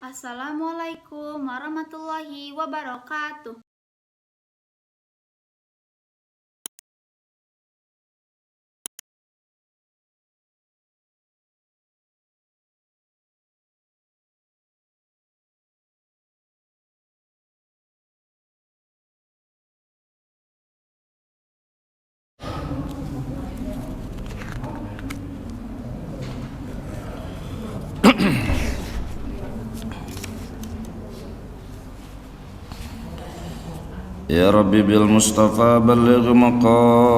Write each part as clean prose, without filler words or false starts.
Assalamualaikum warahmatullahi wabarakatuh. يا ربي بالمصطفى بلغ مقاصدنا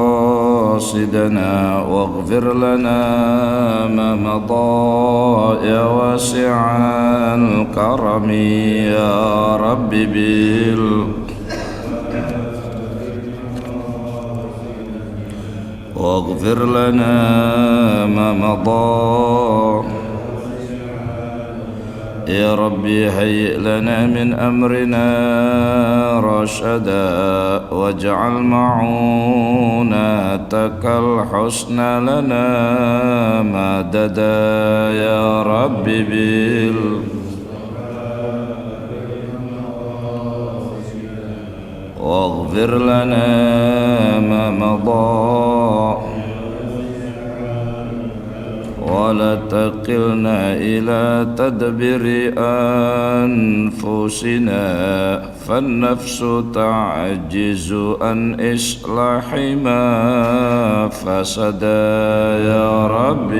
واغفر لنا ما مضى يا واسع الكرم يا ربي واغفر لنا ما مضى يا ربي هيئ لنا من أمرنا رشدا واجعل معونتك الحسنى لنا مددا يا ربي واغفر لنا ما مضى ولا تقلنا إلى تدبير أنفسنا فالنفس تعجز عن إصلاح ما فسد يا رب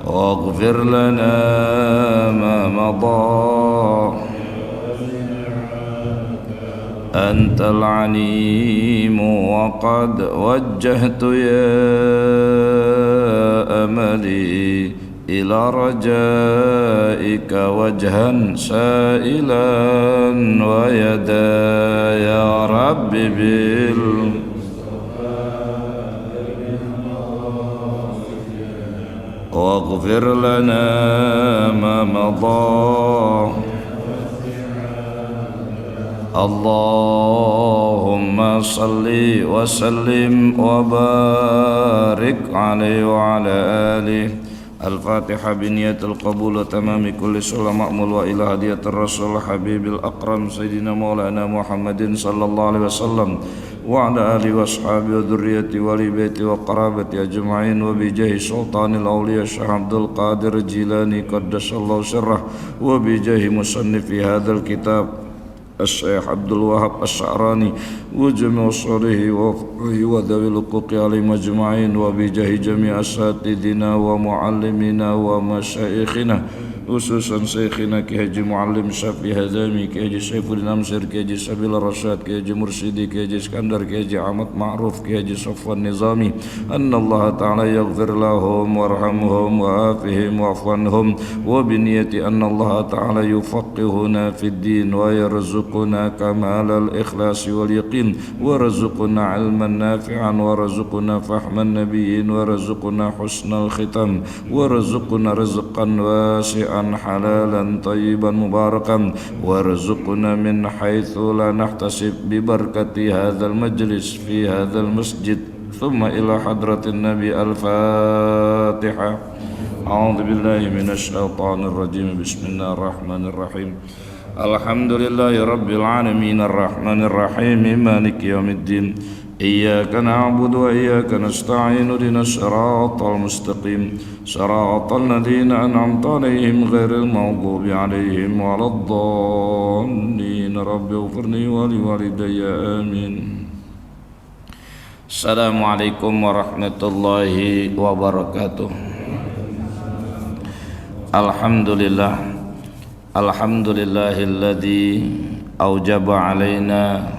واغفر لنا ما مضى أنت العليم وقد وجهت يا أملي إلى رجائك وجها سائلا ويدا يا رب واغفر لنا ما مضى اللهم صل وسلم وبارك عليه وعلى آله. الفاتحة بنية القبول وتمام كل صلاة مأمول وإلى هدية الرسول حبيب الأكرم سيدنا مولانا محمد صلى الله عليه وسلم وعلى آله وأصحابه وذريته وآل بيته وقرابته أجمعين وبجاه سلطان الأولياء الشيخ عبد القادر الجيلاني قدس الله سره وبجاه مصنف هذا الكتاب الشيخ عبد الوهاب الشعراني وجميع صالحه وذوي الحقوق عليهم أجمعين وبجاه جميع أساتذتنا ومعلمينا ومشايخنا خصوصا شيخنا كي حاجي معلم شافعي هزامي كي حاجي سيف الدين أمسر كي حاجي سبيل الرشاد كي حاجي مرشدي كي حاجي اسكندر كي حاجي عمد معروف كي حاجي صفوان النظامي أن الله تعالى يغفر لهم وارحمهم وعافهم واعف عنهم وبنية أن الله تعالى يفقهنا في الدين ويرزقنا كمال الإخلاص واليقين ورزقنا علما نافعا ورزقنا فهم النبيين ورزقنا حسن الختام ورزقنا رزقا واسعا حلالا طيبا مباركا وارزقنا من حيث لا نحتسب ببركة هذا المجلس في هذا المسجد ثم إلى حضرة النبي. الفاتحة. أعوذ بالله من الشيطان الرجيم. بسم الله الرحمن الرحيم. الحمد لله رب العالمين الرحمن الرحيم مالك يوم الدين إياك نعبد وإياك نستعين اهدنا الصراط المستقيم صراط الذين أنعمت عليهم غير المغضوب عليهم ولا الضالين رب اغفرني ولوالدي آمين. السلام عليكم ورحمة الله وبركاته. Alhamdulillah, alhamdulillahilladzi aujaba alaina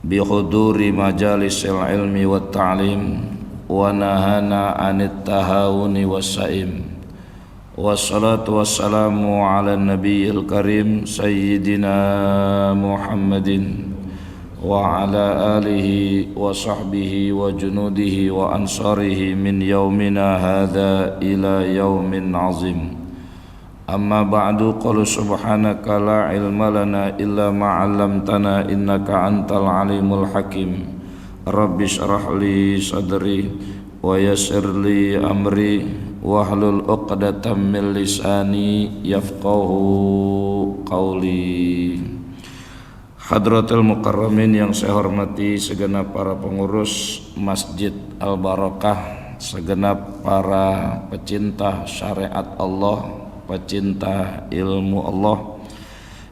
bihuduri majalisil ilmi wat ta'lim wa nahana anit tahawuni wassaim. Wassalatu wassalamu ala nabiyil karim sayyidina Muhammadin wa ala alihi wa sahbihi wa junudihi wa ansarihi min yaumina hadha ila yaumin azim. Amma ba'du, qala subhanaka la ilma lana illa ma 'allamtana innaka antal alimul hakim. Rabbi shrah li sadri wa yassir li amri wahlul 'uqdatam min lisani yafqahu qawli. Hadratul mukarramin yang saya hormati, segenap para pengurus Masjid Al-Barakah, segenap para pecinta syariat Allah, pecinta ilmu Allah,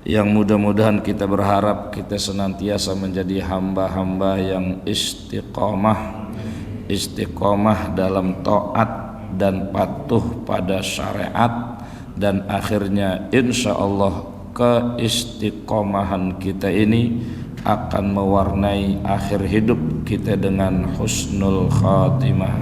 yang mudah-mudahan kita berharap kita senantiasa menjadi hamba-hamba yang istiqomah dalam taat dan patuh pada syariat, dan akhirnya insya Allah keistiqomahan kita ini akan mewarnai akhir hidup kita dengan husnul khatimah.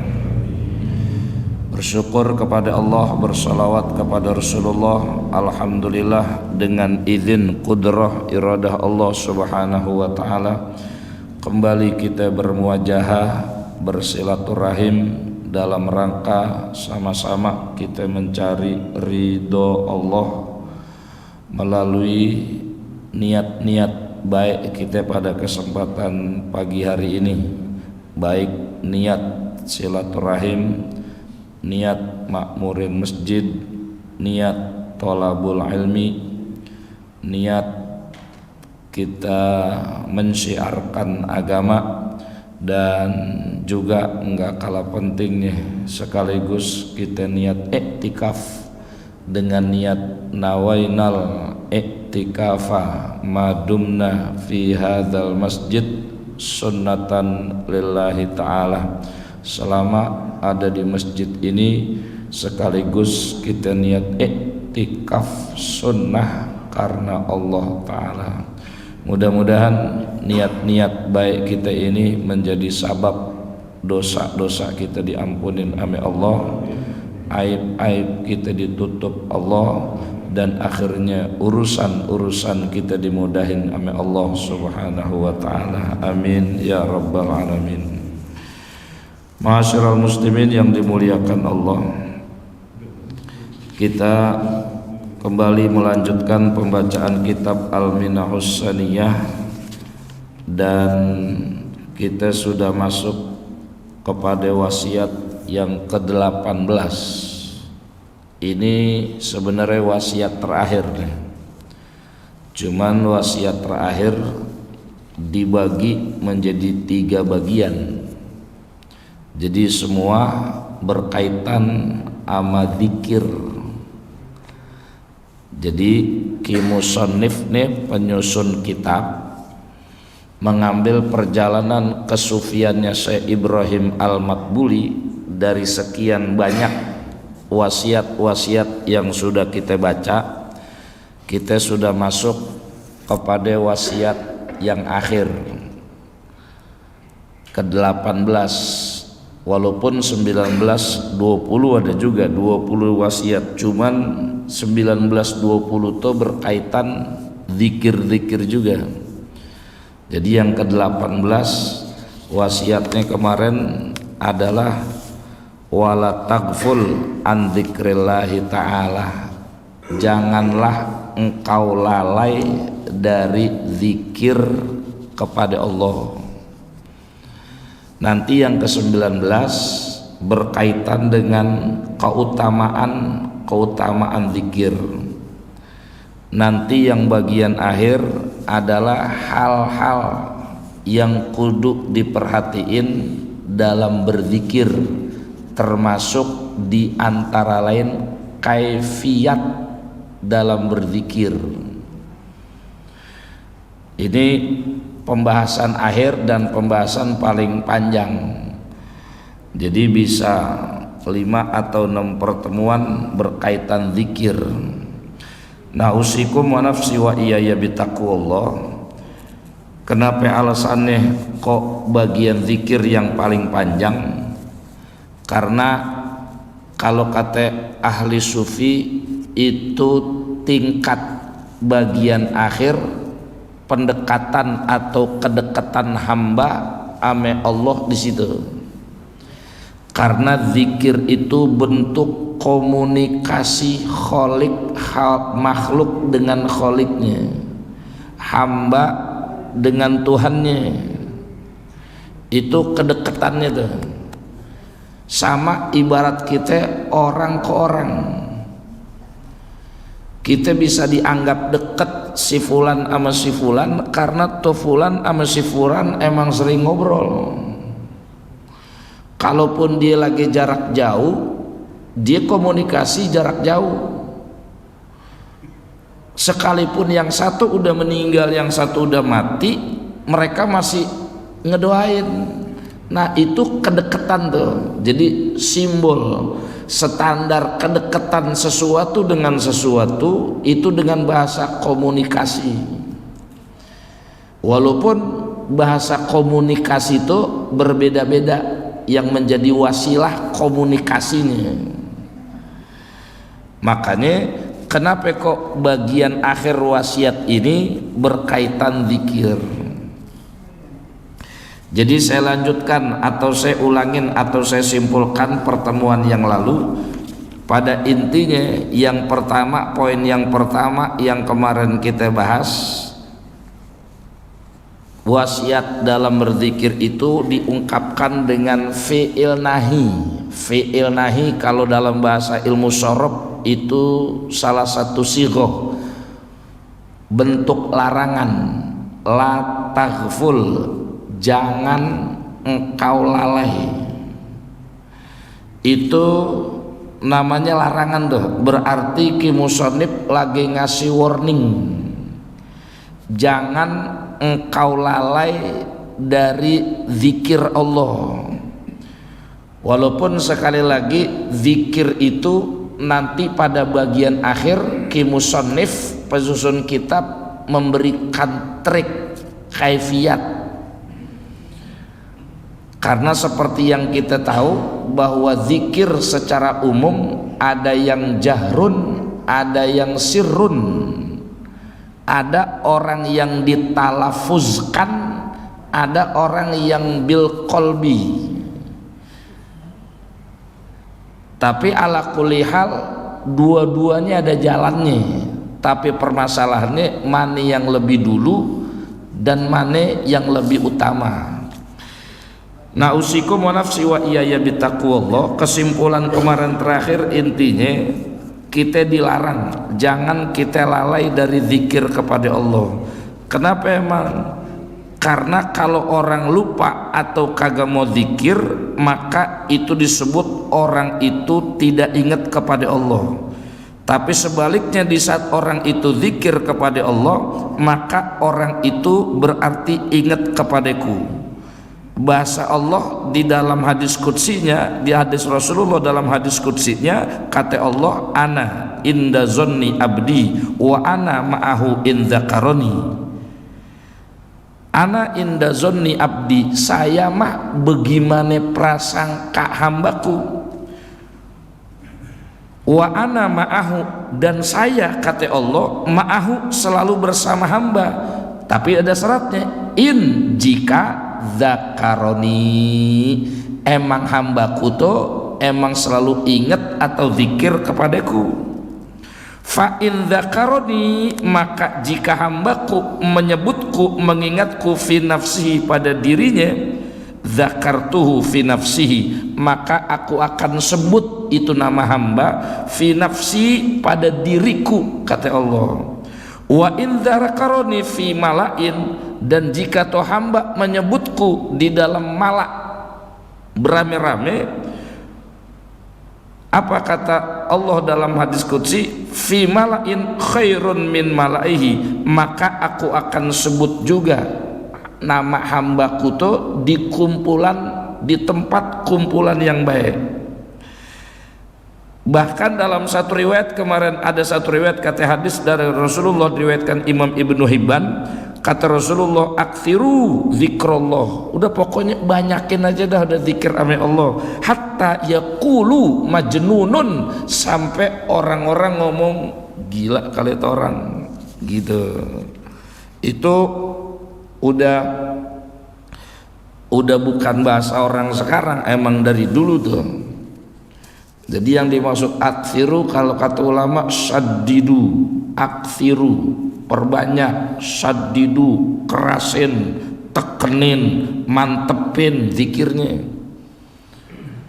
Bersyukur kepada Allah, bersalawat kepada Rasulullah. Alhamdulillah, dengan izin kudrah iradah Allah subhanahu wa ta'ala, kembali kita bermuajahah, bersilaturahim dalam rangka sama-sama kita mencari ridho Allah melalui niat-niat baik kita pada kesempatan pagi hari ini, baik niat silaturahim, niat makmurin masjid, niat thalabul ilmi, niat kita mensyiarkan agama, dan juga enggak kalah pentingnya sekaligus kita niat iktikaf dengan niat nawainal iktikafa madumna fi hadzal masjid sunnatan lillahi ta'ala. Selama ada di masjid ini sekaligus kita niat iktikaf sunnah karena Allah Ta'ala. Mudah-mudahan niat-niat baik kita ini menjadi sabab dosa-dosa kita diampunin oleh Allah, aib-aib kita ditutup Allah, dan akhirnya urusan-urusan kita dimudahin oleh Allah Subhanahu wa ta'ala. Amin ya rabbal alamin. Ma'asyiral muslimin yang dimuliakan Allah, kita kembali melanjutkan pembacaan kitab Al-Minahus Saniyah, dan kita sudah masuk kepada wasiat yang ke-18. Ini sebenarnya wasiat terakhir, cuman wasiat terakhir dibagi menjadi 3 bagian. Jadi semua berkaitan sama dzikir. Jadi kimusannif nih, penyusun kitab, mengambil perjalanan kesufiannya Syekh Ibrahim Al-Matbuli dari sekian banyak wasiat-wasiat yang sudah kita baca. Kita sudah masuk kepada wasiat yang akhir, ke-18. Walaupun 19, 20 ada juga 20 wasiat, cuman 19, 20 itu berkaitan zikir-zikir juga. Jadi yang ke-18 wasiatnya kemarin adalah wala taghful an dzikrillahi ta'ala. Janganlah engkau lalai dari zikir kepada Allah. Nanti yang ke-19 berkaitan dengan keutamaan zikir. Nanti yang bagian akhir adalah hal-hal yang kudu diperhatiin dalam berzikir, termasuk di antara lain kaifiyat dalam berzikir. Ini pembahasan akhir dan pembahasan paling panjang. Jadi bisa 5 atau 6 pertemuan berkaitan zikir. Nah, usikum wa nafsi wa iyaya bitaqwallah. Kenapa alasannya kok bagian zikir yang paling panjang? Karena kalau kata ahli sufi itu tingkat bagian akhir pendekatan atau kedekatan hamba ame Allah di situ. Karena zikir itu bentuk komunikasi kholik makhluk dengan kholiknya, hamba dengan Tuhannya. Itu kedekatannya tuh. Sama ibarat kita orang ke orang. Kita bisa dianggap deket si fulan sama si fulan karena tuh fulan sama si fulan emang sering ngobrol. Kalaupun dia lagi jarak jauh, dia komunikasi jarak jauh. Sekalipun yang satu udah meninggal, yang satu udah mati, mereka masih ngedoain. Nah itu kedekatan tuh. Jadi simbol standar kedekatan sesuatu dengan sesuatu itu dengan bahasa komunikasi. Walaupun bahasa komunikasi itu berbeda-beda, yang menjadi wasilah komunikasinya. Makanya kenapa kok bagian akhir wasiat ini berkaitan zikir? Jadi saya lanjutkan atau saya ulangin atau saya simpulkan pertemuan yang lalu. Pada intinya yang pertama, poin yang pertama yang kemarin kita bahas, wasiat dalam berzikir itu diungkapkan dengan fi'il nahi. Fi'il nahi kalau dalam bahasa ilmu syaraf itu salah satu sighah bentuk larangan. La taghful, jangan engkau lalai. Itu namanya larangan tuh. Berarti ki musannif lagi ngasih warning, jangan engkau lalai dari zikir Allah. Walaupun sekali lagi zikir itu nanti pada bagian akhir ki musannif penyusun kitab memberikan trik kaifiat. Karena seperti yang kita tahu bahwa zikir secara umum ada yang jahrun, ada yang sirrun. Ada orang yang ditalafuzkan, ada orang yang bil qalbi. Tapi ala kulli hal dua-duanya ada jalannya. Tapi permasalahannya mana yang lebih dulu dan mana yang lebih utama. Nah, usikum wa nafsi wa iyaya bitaqwallah. Kesimpulan kemarin terakhir intinya kita dilarang jangan kita lalai dari zikir kepada Allah. Kenapa emang? Karena kalau orang lupa atau kagak mau zikir, maka itu disebut orang itu tidak ingat kepada Allah. Tapi sebaliknya di saat orang itu zikir kepada Allah, maka orang itu berarti ingat kepadaku. Bahasa Allah di dalam hadis qudsinya, di hadis Rasulullah dalam hadis qudsinya, kata Allah, ana inda zonni abdi wa ana ma'ahu in dzakaroni. Ana inda zonni abdi, saya mah bagaimana prasangka hambaku. Wa ana ma'ahu, dan saya kata Allah ma'ahu selalu bersama hamba. Tapi ada syaratnya, in jika zakaroni, emang hambaku tuh emang selalu ingat atau zikir kepadaku. Fa in zakaroni, maka jika hambaku menyebutku, mengingatku fi nafsihi pada dirinya, zakartuhu fi nafsihi, maka aku akan sebut itu nama hamba fi nafsi pada diriku, kata Allah. Wa in zakaroni fi malain, dan jika toh hamba menyebutku di dalam malak berame-rame, apa kata Allah dalam hadis qudsi, fi malain khairun min malaihi, maka aku akan sebut juga nama hambaku tuh di kumpulan, di tempat kumpulan yang baik. Bahkan dalam satu riwayat kemarin ada satu riwayat kata hadis dari Rasulullah, diriwayatkan Imam Ibnu Hibban, kata Rasulullah, aktsiru zikrullah, udah pokoknya banyakin aja dah udah zikir sama Allah, hatta yaqulu majnunun, sampai orang-orang ngomong gila kali itu orang gitu. Itu udah bukan bahasa orang sekarang, emang dari dulu tuh. Jadi yang dimaksud aktsiru kalau kata ulama saddidu, aktsiru perbanyak, saddidu kerasin, tekenin, mantepin zikirnya.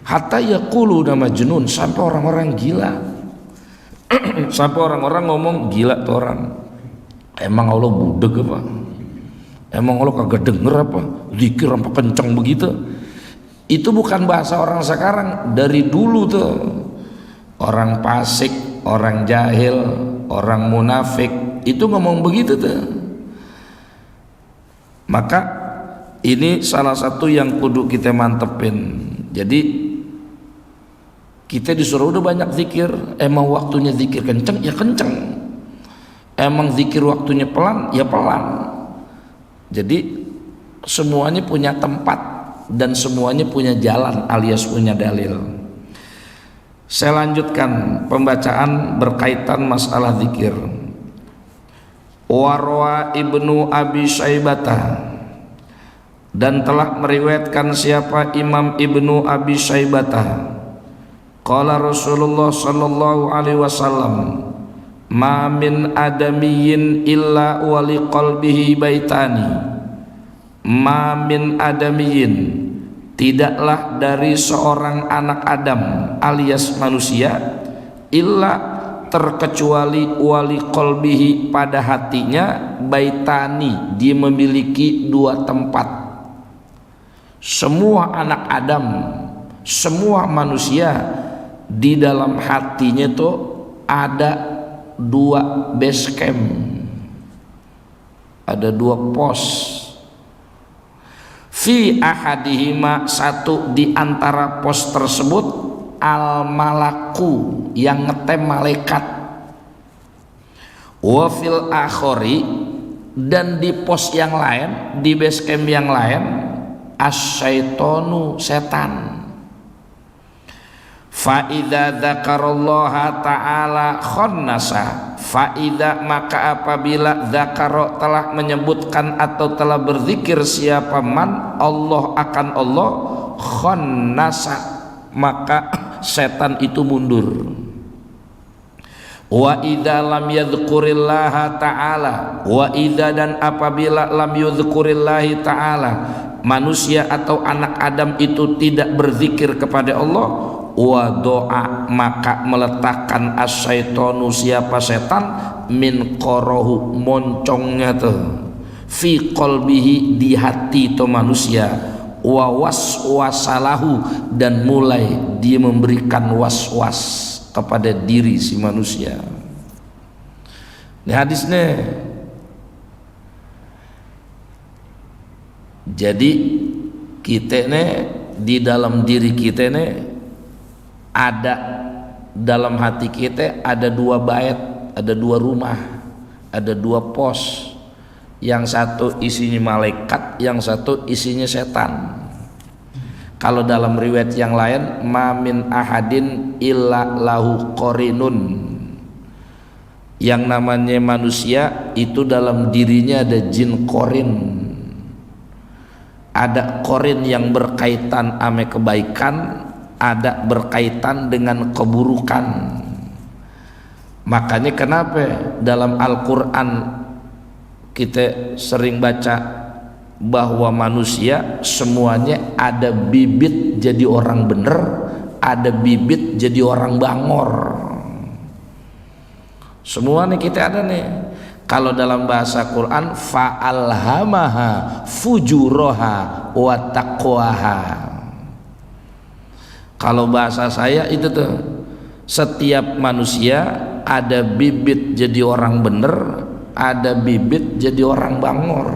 Hatta yaquluna majnun, sampai orang-orang gila. Sampai orang-orang ngomong gila tuh orang. Emang Allah budeg apa? Emang Allah kagak denger apa? Zikir apa kenceng begitu? Itu bukan bahasa orang sekarang, dari dulu tuh. Orang fasik, orang jahil, orang munafik itu ngomong begitu tuh. Maka ini salah satu yang kudu kita mantepin. Jadi kita disuruh udah banyak zikir. Emang waktunya zikir kenceng, ya kenceng. Emang zikir waktunya pelan, ya pelan. Jadi semuanya punya tempat dan semuanya punya jalan alias punya dalil. Saya lanjutkan pembacaan berkaitan masalah zikir. Warwa Ibnu Abi Syaibata, dan telah meriwayatkan siapa Imam Ibnu Abi Syaibata, qala Rasulullah sallallahu alaihi wasallam, ma min adamiyyin illa wa liqalbihi baitani. Ma min adamiyyin, tidaklah dari seorang anak Adam alias manusia, illa terkecuali wali qalbihi, pada hatinya, baitani, dia memiliki dua tempat. Semua anak Adam, semua manusia, di dalam hatinya itu ada dua base camp, ada dua pos. Fi ahadihima, satu di antara pos tersebut, al malaku, yang ngetem malaikat. Wa fil akhori, dan di pos yang lain, di base camp yang lain, asyaitonu, setan. Fa'idha dzakarallaha ta'ala khonnasa, fa'idha, maka apabila dzakara, telah menyebutkan atau telah berzikir siapa man Allah akan Allah, khonnasa, maka setan itu mundur. Wa idza lam yadhkurillaha ta'ala, wa idza, dan apabila lam yadhkurillahi ta'ala, manusia atau anak Adam itu tidak berzikir kepada Allah, wa doa, maka meletakkan asyaitonu, siapa setan, min qorohu, moncongnya tuh, fi qalbihi, di hati to manusia, wa waswasalahu, dan mulai dia memberikan waswas kepada diri si manusia. Ini hadisnya. Jadi kita nih, di dalam diri kita nih, ada dalam hati kita ada dua bait, ada dua rumah, ada dua pos. Yang satu isinya malaikat, yang satu isinya setan. Kalau dalam riwayat yang lain, ma min ahadin illa lahu qarinun, yang namanya manusia itu dalam dirinya ada jin qarin. Ada qarin yang berkaitan ame kebaikan, ada berkaitan dengan keburukan. Makanya kenapa dalam Al-Quran kita sering baca bahwa manusia semuanya ada bibit jadi orang bener, ada bibit jadi orang bangor. Semua nih kita ada nih. Kalau dalam bahasa Quran, fa'alhamaha fujuraha wa taqwaha. Kalau bahasa saya itu tuh, setiap manusia ada bibit jadi orang bener, ada bibit jadi orang bangor.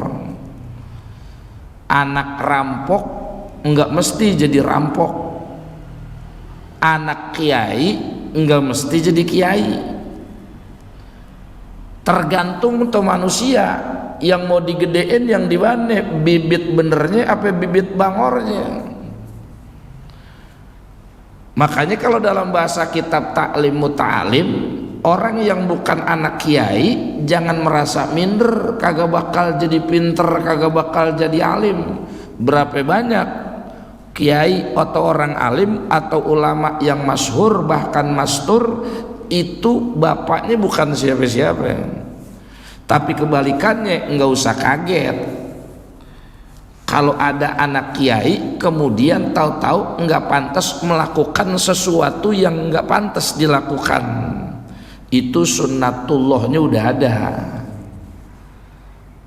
Anak rampok enggak mesti jadi rampok, anak kiai enggak mesti jadi kiai. Tergantung tuh manusia yang mau digedein yang di mana, bibit benernya apa bibit bangornya. Makanya kalau dalam bahasa kitab Ta'lim Muta'alim, orang yang bukan anak kiai jangan merasa minder, kagak bakal jadi pinter, kagak bakal jadi alim. Berapa banyak kiai atau orang alim atau ulama yang masyhur bahkan mastur itu bapaknya bukan siapa-siapa. Tapi kebalikannya, enggak usah kaget kalau ada anak kiai kemudian tahu-tahu nggak pantas melakukan sesuatu yang nggak pantas dilakukan. Itu sunnatullahnya udah ada.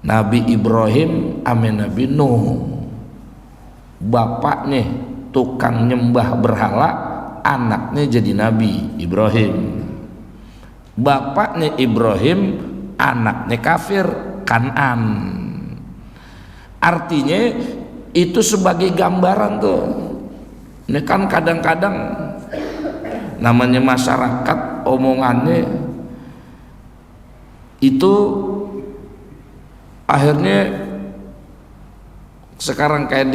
Nabi Ibrahim ame Nabi Nuh, bapaknya tukang nyembah berhala, anaknya jadi Nabi Ibrahim. Bapaknya Ibrahim, anaknya kafir, Kanan. Artinya itu sebagai gambaran tuh. Ini kan kadang-kadang namanya masyarakat omongannya itu akhirnya sekarang kayak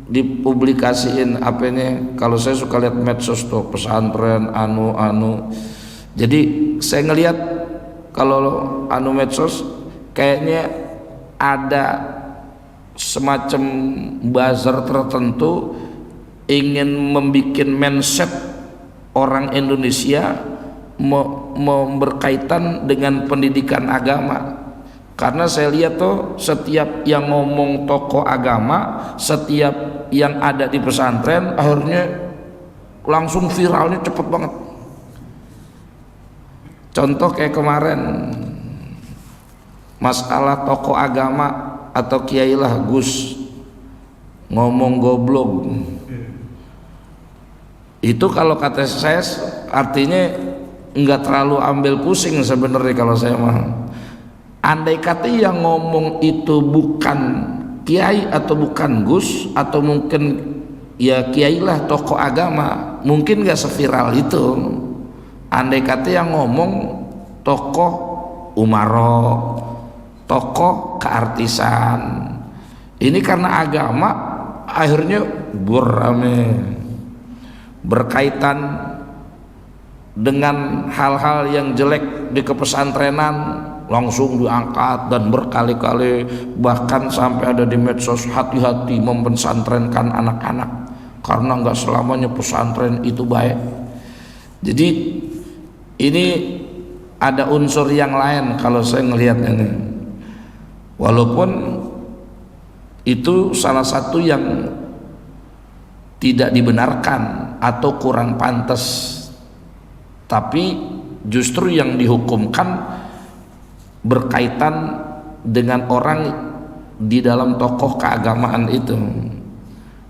dipublikasiin apa ini, kalau saya suka lihat medsos tuh pesantren anu. Jadi saya ngelihat kalau anu medsos kayaknya ada semacam buzzer tertentu ingin membuat mindset orang Indonesia berkaitan dengan pendidikan agama. Karena saya lihat tuh setiap yang ngomong tokoh agama, setiap yang ada di pesantren akhirnya langsung viralnya cepet banget. Contoh kayak kemarin masalah tokoh agama atau kiai lah Gus ngomong goblok. Itu kalau kata saya artinya nggak terlalu ambil pusing sebenarnya kalau saya mah. Andai kata yang ngomong itu bukan kiai atau bukan Gus atau mungkin ya kiai lah tokoh agama, mungkin nggak seviral itu. Andai kata yang ngomong tokoh umaro, tokoh keartisan, ini karena agama akhirnya berame berkaitan dengan hal-hal yang jelek di kepesantrenan langsung diangkat dan berkali-kali, bahkan sampai ada di medsos hati-hati mempesantrenkan anak-anak karena nggak selamanya pesantren itu baik. Jadi ini ada unsur yang lain kalau saya ngelihat ini, walaupun itu salah satu yang tidak dibenarkan atau kurang pantas, tapi justru yang dihukumkan berkaitan dengan orang di dalam tokoh keagamaan itu.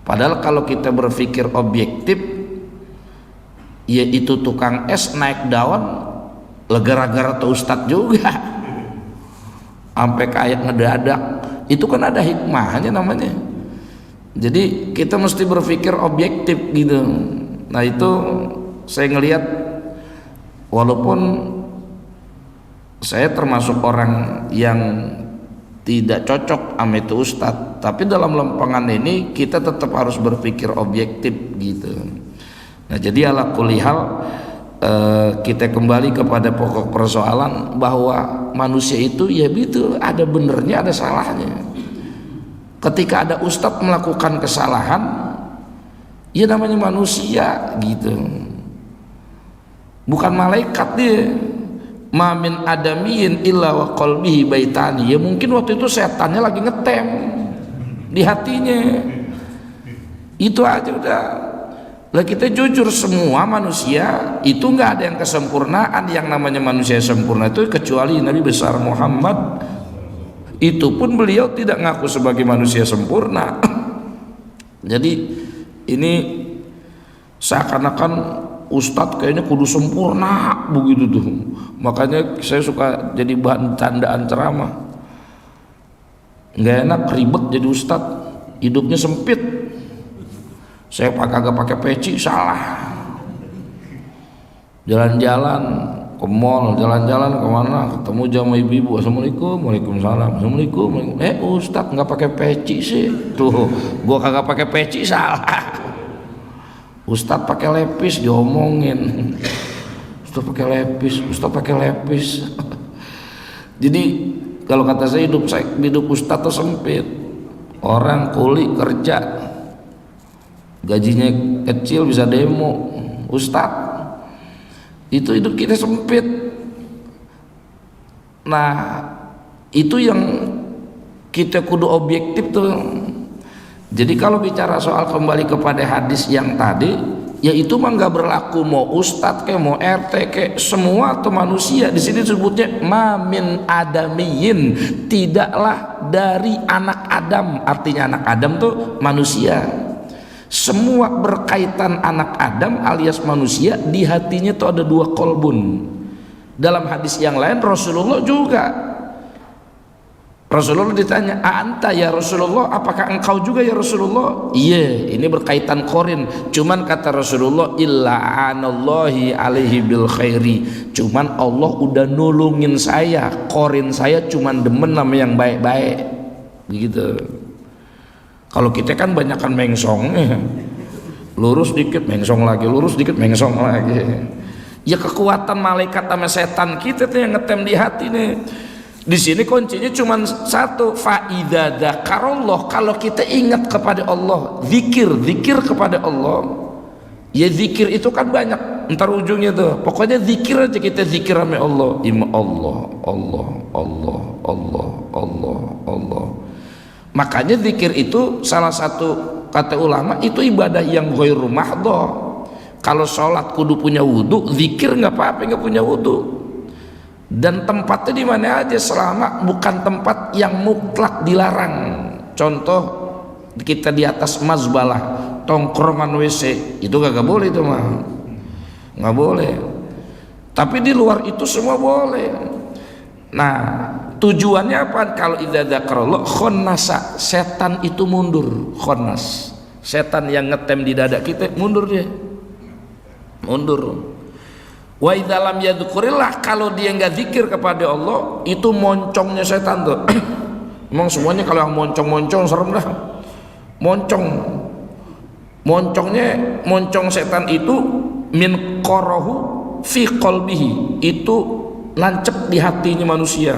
Padahal kalau kita berpikir objektif, yaitu tukang es naik daun gara-gara tuh ustadz juga sampai kayak ngedadak, itu kan ada hikmahnya namanya. Jadi kita mesti berpikir objektif gitu. Nah itu saya ngelihat, walaupun saya termasuk orang yang tidak cocok sama itu ustadz, tapi dalam lempengan ini kita tetap harus berpikir objektif gitu. Nah jadi ala kulli hal, kita kembali kepada pokok persoalan bahwa manusia itu ya gitu, ada benernya ada salahnya. Ketika ada ustadz melakukan kesalahan, ya namanya manusia gitu, bukan malaikat dia. Ma min adamiyin illa wa qalbihi baitani, ya mungkin waktu itu setannya lagi ngetem di hatinya, itu aja udah. Lah kita jujur, semua manusia itu nggak ada yang kesempurnaan. Yang namanya manusia sempurna itu kecuali Nabi besar Muhammad, itu pun beliau tidak ngaku sebagai manusia sempurna. Jadi ini seakan-akan ustadz kayaknya kudu sempurna begitu tuh. Makanya saya suka jadi bahan candaan ceramah. Nggak enak ribet jadi ustadz, hidupnya sempit. Saya kagak pakai peci salah. Jalan-jalan ke mall, jalan-jalan kemana, ketemu sama ibu-ibu, assalamualaikum, waalaikumsalam, assalamualaikum. Ustadz nggak pakai peci sih, tuh, gua kagak pakai peci salah. Ustadz pakai lepis diomongin, Ustadz pakai lepis. Jadi kalau kata saya hidup ustadz tuh sempit. Orang kuli kerja, gajinya kecil bisa demo, ustadz. Itu hidup kita sempit. Nah itu yang kita kudu objektif tuh. Jadi kalau bicara soal kembali kepada hadis yang tadi, ya itu mah nggak berlaku mau ustadz kayak mau RT kayak semua atau manusia. Di sini disebutnya mamin adamiyin, tidaklah dari anak Adam. Artinya anak Adam tuh manusia. Semua berkaitan anak Adam alias manusia, di hatinya tuh ada dua kolbun. Dalam hadis yang lain Rasulullah juga, Rasulullah ditanya, anta ya Rasulullah, apakah engkau juga ya Rasulullah? Iya, ini berkaitan korin. Cuman kata Rasulullah, illa anallahi alaihi bil khairi. Cuman Allah udah nulungin saya, korin saya cuman demen sama yang baik-baik. Begitu. Kalau kita kan banyakan mengsong, lurus dikit mengsong lagi, lurus dikit mengsong lagi. Ya kekuatan malaikat sama setan kita tuh yang ngetem di hati nih. Di sini kuncinya cuma satu, faida dzakarallah, kalau kita ingat kepada Allah, zikir kepada Allah. Ya zikir itu kan banyak, entar ujungnya tuh. Pokoknya zikir aja, kita zikir sama Allah. Allah. Makanya zikir itu salah satu kata ulama itu ibadah yang ghairu mahdhah. Kalau sholat kudu punya wudhu, zikir nggak apa-apa nggak punya wudhu. Dan tempatnya di mana aja selama bukan tempat yang mutlak dilarang. Contoh kita di atas mazbalah, tongkrongan WC, itu gak boleh, itu mah nggak boleh. Tapi di luar itu semua boleh. Nah tujuannya apa? Kalau idza dzakarallah khonnasa, setan itu mundur. Khonnas, setan yang ngetem di dada kita mundur, dia mundur. Wa idza lam yadzukurillah, kalau dia nggak zikir kepada Allah, itu moncongnya setan tuh. Emang semuanya kalau yang moncong serem dah. Moncong setan itu min qarahu fi qalbihi, itu nancep di hatinya manusia.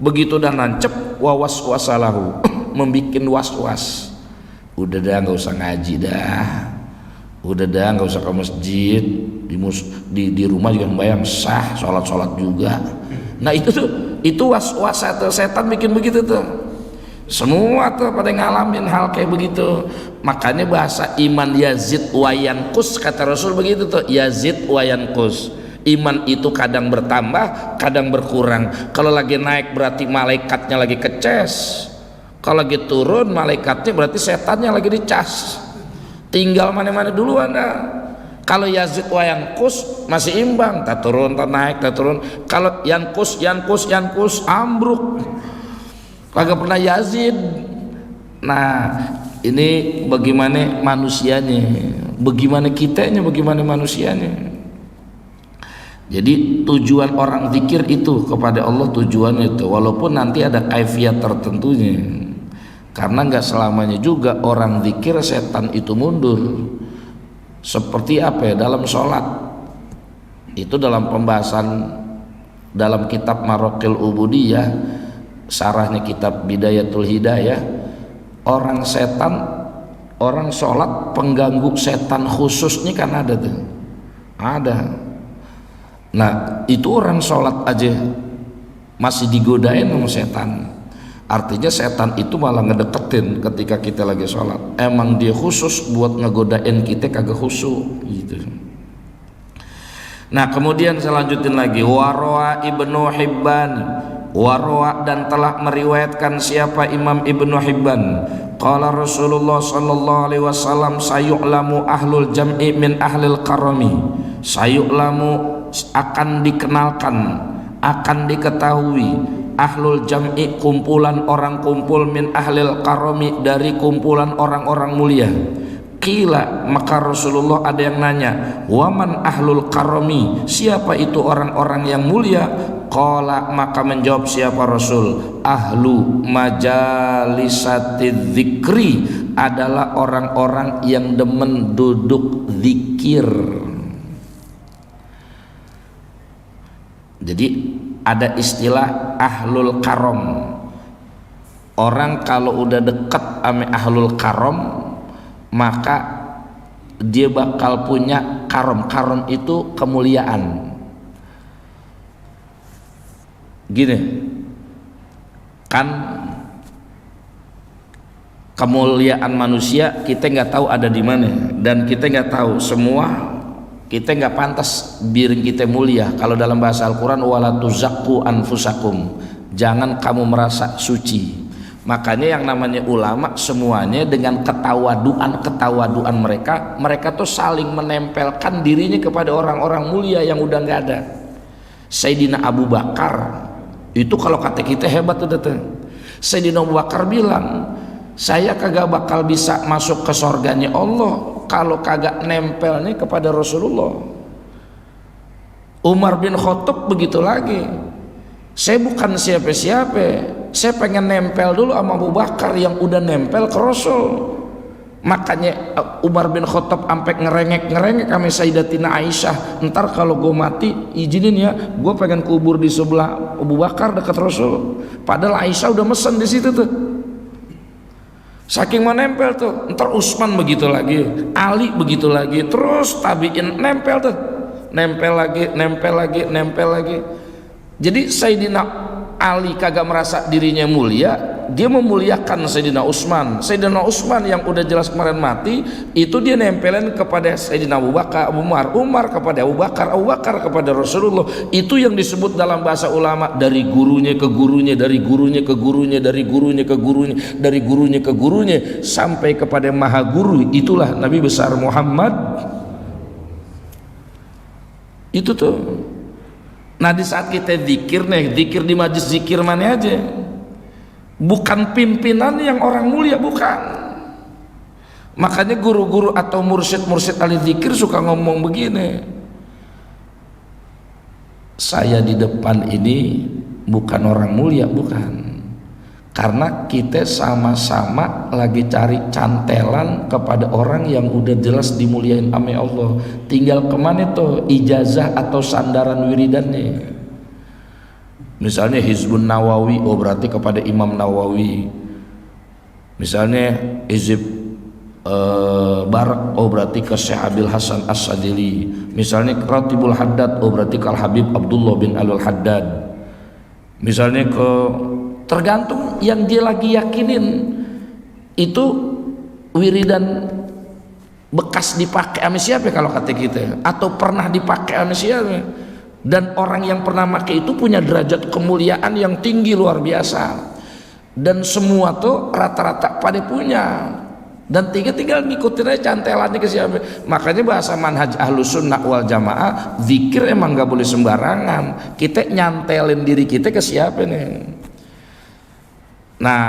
Begitu dan nancep, wa waswasalahu, membikin was-was. Udah dah nggak usah ngaji dah. Udah dah nggak usah ke masjid, di rumah juga membayang sah, sholat juga. Nah itu was-was setan bikin begitu tuh. Semua tuh pada ngalamin hal kayak begitu. Makanya bahasa iman yazid wa yanqus, kata Rasul begitu tuh, yazid wa yanqus. Iman itu kadang bertambah, kadang berkurang. Kalau lagi naik berarti malaikatnya lagi keces. Kalau lagi turun malaikatnya berarti setannya lagi dicas. Tinggal mana-mana dulu Anda. Kalau yazid wa yanqus masih imbang, tak turun, tak naik, tak turun. Kalau yanqus ambruk. Kagak pernah yazid. Nah, ini bagaimana manusianya, bagaimana kitanya, bagaimana manusianya. Jadi tujuan orang zikir itu kepada Allah, tujuannya itu, walaupun nanti ada kaifiat tertentunya. Karena nggak selamanya juga orang zikir setan itu mundur. Seperti apa ya dalam sholat itu, dalam pembahasan dalam kitab Maraqil Ubudiyah, sarahnya kitab Bidayatul Hidayah, orang sholat pengganggu setan khususnya kan ada tuh, ada. Nah itu orang sholat aja masih digodain sama setan. Artinya setan itu malah ngedeketin ketika kita lagi sholat. Emang dia khusus buat ngegodain kita kagak khusyuk gitu. Nah kemudian saya lanjutin lagi, Warwa Ibnu Hibban, Warwa dan telah meriwayatkan siapa Imam Ibnu Hibban, qala Rasulullah sallallahu alaihi wasallam, sayu'lamu ahlul jam'i min ahlil karami. Sayu'lamu akan dikenalkan, akan diketahui, ahlul jam'i kumpulan orang kumpul, min ahlil karami dari kumpulan orang-orang mulia. Qila, maka Rasulullah ada yang nanya, waman ahlul karami, siapa itu orang-orang yang mulia? Qala, maka menjawab siapa Rasul, ahlu majalisatid dzikri, adalah orang-orang yang demen duduk zikir. Jadi ada istilah ahlul karom. Orang kalau udah dekat sama ahlul karom, maka dia bakal punya karom. Karom itu kemuliaan. Gini kan, kemuliaan manusia kita nggak tahu ada di mana, dan kita nggak tahu semua, kita nggak pantas biring kita mulia. Kalau dalam bahasa Al-Quran, wala tuzakku anfusakum, jangan kamu merasa suci. Makanya yang namanya ulama semuanya dengan ketawaduan mereka tuh saling menempelkan dirinya kepada orang-orang mulia yang udah nggak ada. Sayyidina Abu Bakar itu kalau kata kita hebat tuh datang. Sayyidina Abu Bakar bilang, saya kagak bakal bisa masuk ke surganya Allah kalau kagak nempelnya kepada Rasulullah. Umar bin Khattab begitu lagi, saya bukan siapa-siapa, saya pengen nempel dulu sama Abu Bakar yang udah nempel ke Rasul. Makanya Umar bin Khattab sampai ngerengek sama Sayyidatina Aisyah, ntar kalau gue mati izinin ya, gue pengen kubur di sebelah Abu Bakar dekat Rasul. Padahal Aisyah udah mesen di situ tuh. Saking menempel tuh, ntar Utsman begitu lagi, Ali begitu lagi, terus tabiin nempel tuh, nempel lagi. Jadi Sayyidina Ali kagak merasa dirinya mulia, dia memuliakan Sayyidina Utsman. Sayyidina Utsman yang udah jelas kemarin mati, itu dia nempelin kepada Sayyidina Abu Bakar, Umar kepada Abu Bakar kepada Rasulullah. Itu yang disebut dalam bahasa ulama dari gurunya ke gurunya, dari gurunya ke gurunya, dari gurunya ke gurunya, dari gurunya ke gurunya, sampai kepada maha guru. Itulah Nabi besar Muhammad. Itu tuh. Nah di saat kita zikir nih, zikir di majlis zikir mana aja, bukan pimpinan yang orang mulia, bukan. Makanya guru-guru atau mursyid ahli zikir suka ngomong begini, saya di depan ini bukan orang mulia, bukan. Karena kita sama-sama lagi cari cantelan kepada orang yang udah jelas dimuliain sama Allah. Tinggal kemana tuh ijazah atau sandaran wiridannya. Misalnya Hizbun Nawawi, oh berarti kepada Imam Nawawi. Misalnya Hizib Barak, oh berarti ke Syekh Abil Hasan As-Sadili. Misalnya Ratibul Haddad, oh berarti ke Habib Abdullah bin Alul Haddad. Misalnya ke, tergantung yang dia lagi yakinin itu wiridan bekas dipakai sama siapa kalau kata kita, atau pernah dipakai sama siapa. Dan orang yang pernah pakai itu punya derajat kemuliaan yang tinggi luar biasa, dan semua tuh rata-rata pada punya, dan tinggal ngikutin aja cantelannya ke siapa. Makanya bahasa manhaj ahlus sunnah wal jamaah, zikir emang gak boleh sembarangan, kita nyantelin diri kita ke siapa nih. Nah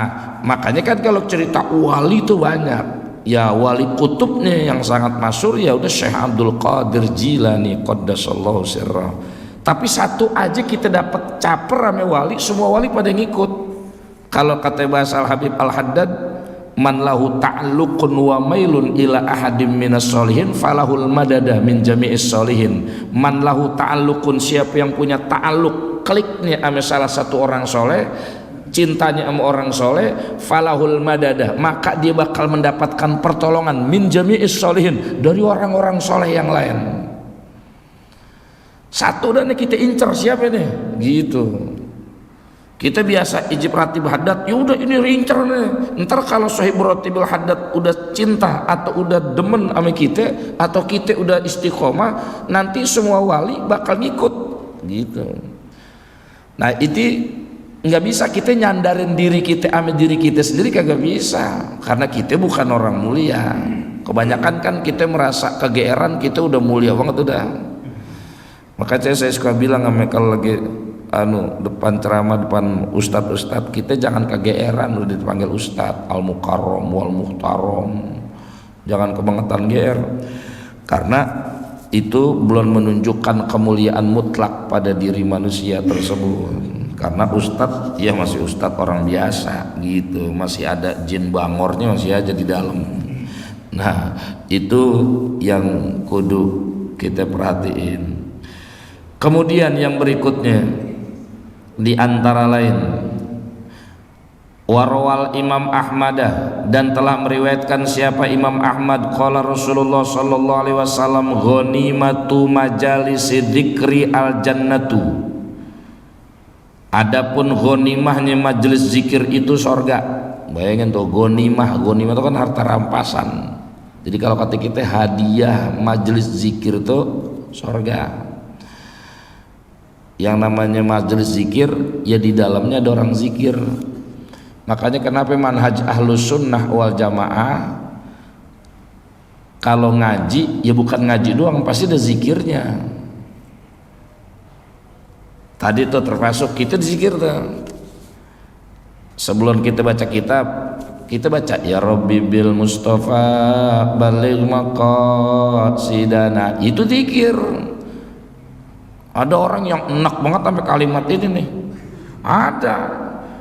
makanya kan kalau cerita wali itu banyak ya, wali kutubnya yang sangat masyhur ya udah Syekh Abdul Qadir Jilani qaddasallahu sirrah. Tapi satu aja kita dapat caper sama wali, semua wali pada ngikut. Kalau kata bahasa Al-Habib Al-Haddad, man lahu ta'alluqun wa mailun ila ahadim minas solihin falahul madada min jami'is solihin. Man lahu ta'alluqun, siapa yang punya ta'alluq, kliknya sama salah satu orang soleh, cintanya sama orang soleh, falahul madadah, maka dia bakal mendapatkan pertolongan min jami'is solihin, dari orang-orang soleh yang lain. Satu dan kita incer siapa nih gitu. Kita biasa ijib ratib haddad, ya udah ini rincer nih. Ntar kalau sahib ratibul haddad udah cinta atau udah demen sama kita, atau kita udah istiqomah, nanti semua wali bakal ngikut gitu. Nah itu nggak bisa kita nyandarin diri kita sama diri kita sendiri, kagak bisa, karena kita bukan orang mulia. Kebanyakan kan kita merasa kegeeran kita udah mulia banget udah. Makanya saya suka bilang sama kalau lagi depan ceramah depan ustadz, kita jangan kegeeran udah dipanggil ustadz al-mukarram wal muhtaram, jangan kebangetan geer, karena itu belum menunjukkan kemuliaan mutlak pada diri manusia tersebut. Karena ustadz ya masih ustadz orang biasa gitu, masih ada jin bangornya masih aja di dalam. Nah itu yang kudu kita perhatiin. Kemudian yang berikutnya di antara lain, warwal Imam Ahmadah, dan telah meriwayatkan siapa Imam Ahmad, qala Rasulullah sallallahu alaihi wasallam, ghanimatu majalisi dzikri al jannatu, adapun ghanimahnya majelis zikir itu sorga. bayangin tuh gonimah itu kan harta rampasan. Jadi kalau kata kita hadiah majelis zikir tuh surga. Yang namanya majelis zikir ya di dalamnya ada orang zikir. Makanya kenapa manhaj ahlus sunnah wal jamaah kalau ngaji ya bukan ngaji doang, pasti ada zikirnya. Tadi tuh termasuk kita dizikir tuh. Sebelum kita baca kitab, kita baca ya Rabbi bil Mustafa baligh maqasidana. Itu zikir. Ada orang yang enak banget sampai kalimat ini nih. Ada.